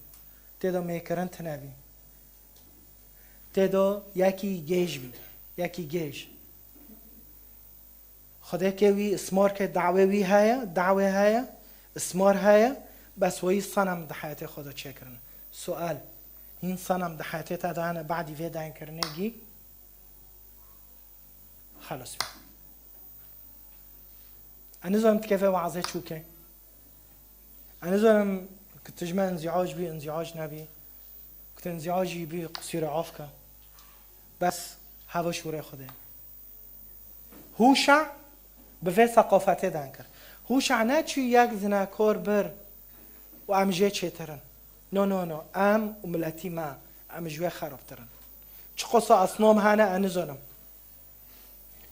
تيدا ميكرن تنابي تيدا ياكي جيش بي ياكي جيش خدا كوي اسمار که دعوه هاي اسمار هاي بس وي صنم دحياتي خدا تشكرن. سؤال این صنم دحياتي تدانا بعد يفيدان كرنيجي خلاص بي. أنا زلمت كيف وعظت شو كي؟ أنا زلم كنت جمع انزعاج بي انزعاج نبي، كنت انزعاجي بي قصير عافكا بس هوا شوري خدا. هوشع بفي ثقافته دانكر. هوشع ناتشو ياك زناكور بر وعم جي تشيترن. نو ام وملاتي ما عم جوي خراب ترن. چقصة أصنام هانا أنا زلم.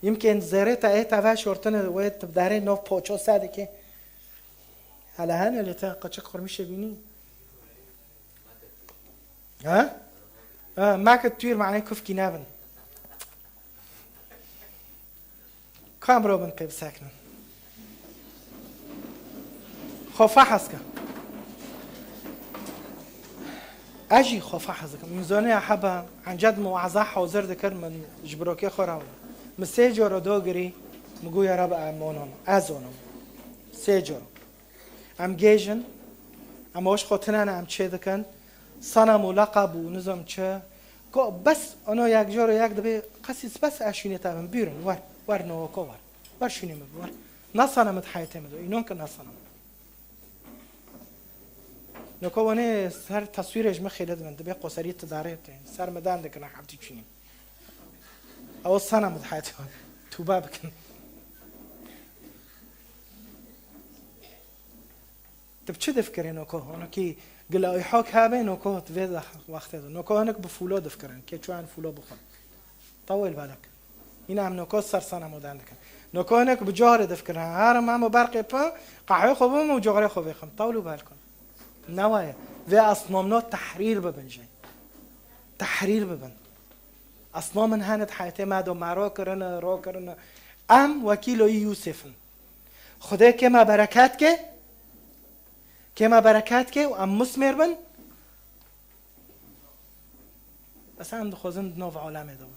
يمكن زيرتا ايه تاوا شورتنا ويت بداري نو پوچو ساده که هلا هانا اللي تا قچق خرمش بيني ها معك توير معناه كف كنابن كام روبن قيب ساكن خوفا حسكا اجي خوفا حسكا من زونه حبا عن جد موعظه حوزر ذكر من جبروكي خورا مسيجو رو دوغري مگو يا رب امونم ازونم سيجو ام جيجن ام وش خوتنان ام چه دکن صنم و لقب و نظام چه بس انا یک جا رو یک دبه قصیص بس اشینه تابم بیرون ور نوکو ور شینه مگو ور نصنمت حياتي مدو اینون که نصنم نوکو ونه سر تصویرش مخیلد من دبه قصری تداره سر مدان دکن حبتی چینیم أو الصنم من حياتهم توبابك تبچه دفكرين نوكو أنا كي قل أي حاك هابي نوكو تفيد وقت هذا نوكو أنك بفولو دفكرين كي شو عن فولو بخل طول بالك هنا عم نوكو صار صنم ودانك نوكو أنك بجار دفكرين هارم عم برقي با قحوي خوبهم وجاري خوبهم طولوا بالكم نوايا في أصنامنا تحرير ببنجي تحرير ببن أصنام من هانت حياتي ما دو معرو كرنا أم وكيلو يوسف خدا كما بركاتك وأم مسمر بن بس هم دخوزن نوف عالمي دون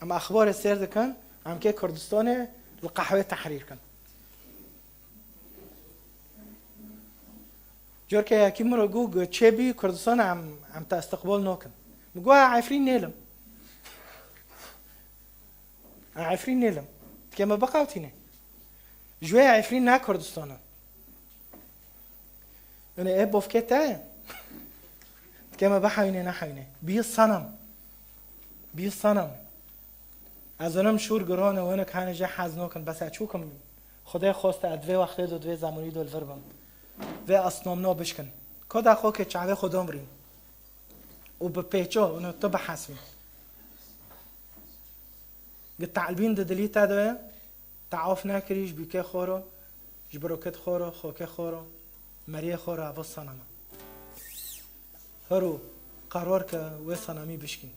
أما أخبار السير دكان أم كي كردستان القحوة تحرير كان جور كي كي مرو جو تشبي كردستان عم تستقبل نوكن مجوا عفرين نيلم عفرين نيلم كما بقاوتينه جوي عفرين نا كردستان انا ايه بوفكتا كما بحاينه نحاينه بي الصنم ازنم شور گرانه وانا كان جا حزنوكن بس اچوكم خدای خواست ادوی وقت دو دوی زمانی دول وربم و اصنامنا بشکن کدا خو که چاوه خودم ریم و به پیچو اونو تو بحسم التعلبين ده دليتا ده تعاف ناكريش بيكي خورو جبروكت خورو خوكي خورو مریه خور عباس سنما هرو قرار که و سنمی بشکین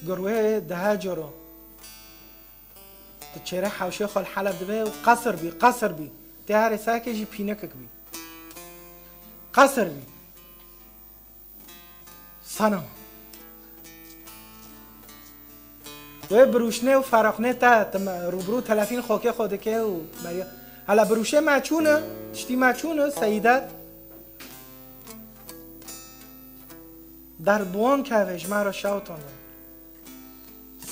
گروه ده جارو تچهره حوشه خال حلب دبه و قصر بی تهر ساکه جی پینکک بی قصر بی سنما و بروشنه و فراخنه تا روبرو تلفین خوکه خوده که و مریا حالا بروشه مچونه تشتی مچونه سیدت در بوان که وجمه را شوتانده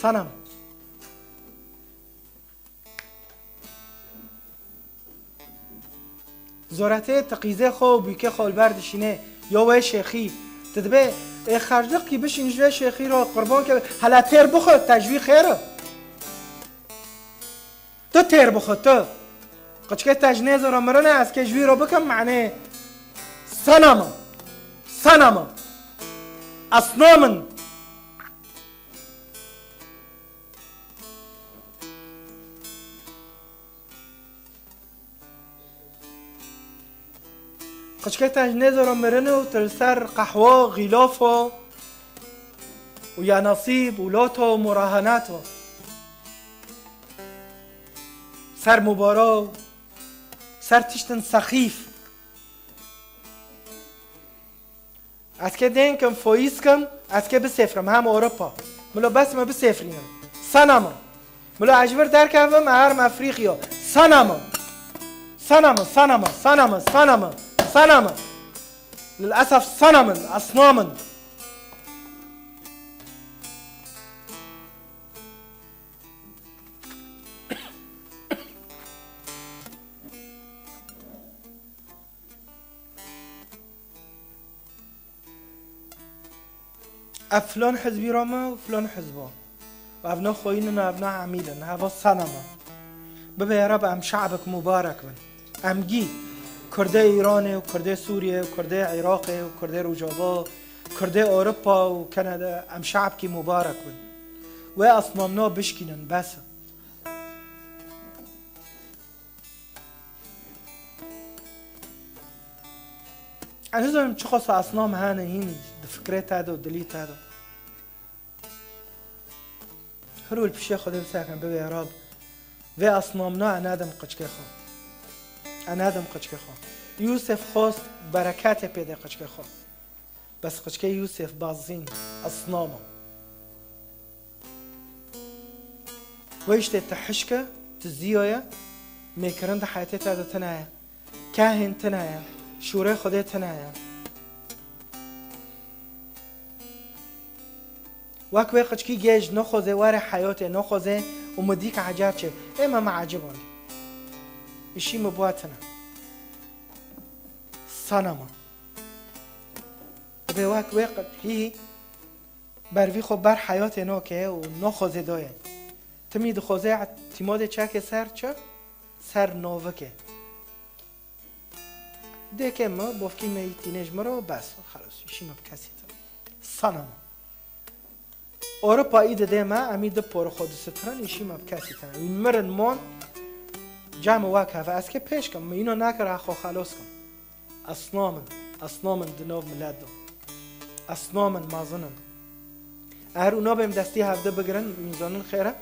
سنم زورته تقیزه خو بیکه خال بردشینه یا و شیخی تدبه خرجق کی بشین جوه شیخی را قربان که حالا تیر بخور تجوی خیره تو تیر بخور تو قچکه تجنیز را مرنه از که جوی را بکن معنی سنما اصنامن قشكي تجنيز رمرنو تلسر قحوة غلافة ويا نصيب ولاتو ومراهناتو سر مباراة سر تشتن سخيف اسكي دينكم فويسكم اسكي بسفرم هم اوروبا ملو بس ما بسفرين سنما ملو عجبر دركم هرم افريقيا سنما للأسف صنمن أصنامن فلان حزبي راما وفلان حزبان وابنا خوينن وابنا عميلن هوا صنما ببا يا رب ام شعبك مبارك بن امجي کرده ایران و کرده سوریه و کرده عراق و کرده رجابا کرده اروپا و کانادا ام شعب کی مبارک بن و اصنامنا بشکینن بس انا زم چه خاص اصنام هانه این فکرت هذا و دلیت هذا هرو البشي خدم ساكن ببي يا رب و اصنامنا انا ادم قچکه خو انا ادم قچکه خو يوسف خواست برکت پیدا قچکه خو بس قچکه يوسف بازين اصنامه ويشت تحشكه تزيويا ميكرند حياتي تاع تنايا كاهن تنايا شوري خدي تنايا وقت قچکی گیج نخوزه واره حیاته نخوزه و مدیک عجب چه اما ما عجبانی اشی مبواتنا صنما به وقت قچکی بروی خب بر حیات نوکه و نخوزه دایه تمید خوزه تیماد چک سر چه؟ سر نوکه دیگه ما بافکی میتینج مرا بس خلاص اشی مبکسی تا صنما اروپا ایده ده ما امید پر خود ستران ایشی مبکسی تن این مرن مون جمع واقع و از که پیش کم اینو نکر اخو خلاص کم اصنامن دنوب ملدو اصنامن مازنن اگر اونا بهم دستی هفته بگرن میزانن خیره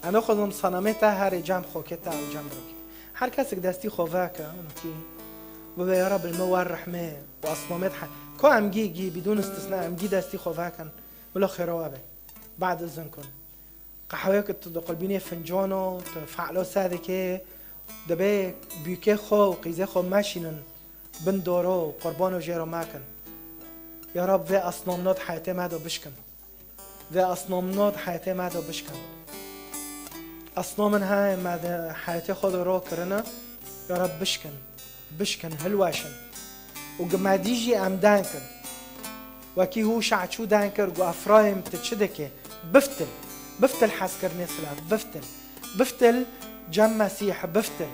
انا خودم صنمه تا هر جمع خوکه تا و جمع بروکی هر کسی که دستی خواه که اونتی و به رب الموار رحمه و اصنامت که امگی بدون استثناء امگی دستی خواه کن ولا خیره بعد الزن كن قهوهك تقلبيني فنجانو تفعلو ساده که دبه بيكي خو قيزي خو ماشينن بن دورو قربانو جيرو ماكن يا رب في اصنامنات حياتي مادو بشكن في اصنامنات حياتي مادو بشكن اصنامن هاي ماد حياتي خود رو كرنا يا رب بشكن هلواشن وقماديجي ام دانكن وكي هو شعشو دانكر وافرايم تتشدكي بفتل حسكر نسلا بفتل جم مسيح بفتل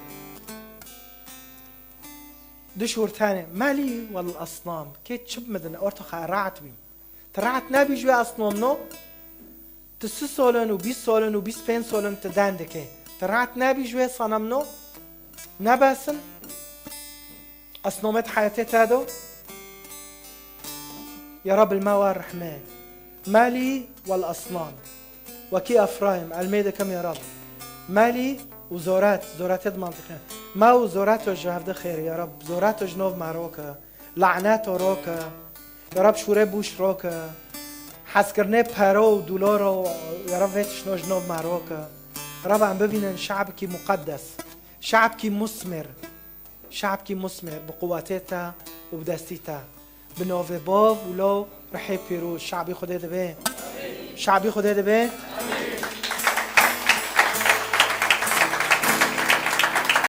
دشور تاني مالي والأصنام كي تشب مدن أورتو خارعت بي ترعت نبي جوا أصنام نو تسي سالن و 20 سالن و 25 سالن تدندكي ترعت نبي جوه صنمنو نبسن أصنومت حياتي تادو يا رب الماء الرحمن مالي والأصنام وكي أفرايم الميدة كم يا رب مالي وزورات منطقة ما وزورات وجهد خير يا رب زورات وجنوب معروكة لعنات وروكة يا رب شوره بوش روكة حسكرنه پرو و دولار و يا رب ويتش نو جنوب معروكة رب عم ببينن شعبك مقدس شعبك مثمر شعبك مثمر بقواتها وبدستيتها بنوف باب ولو رحي بيروز شعبي خدي دبي شعبي خدي دبي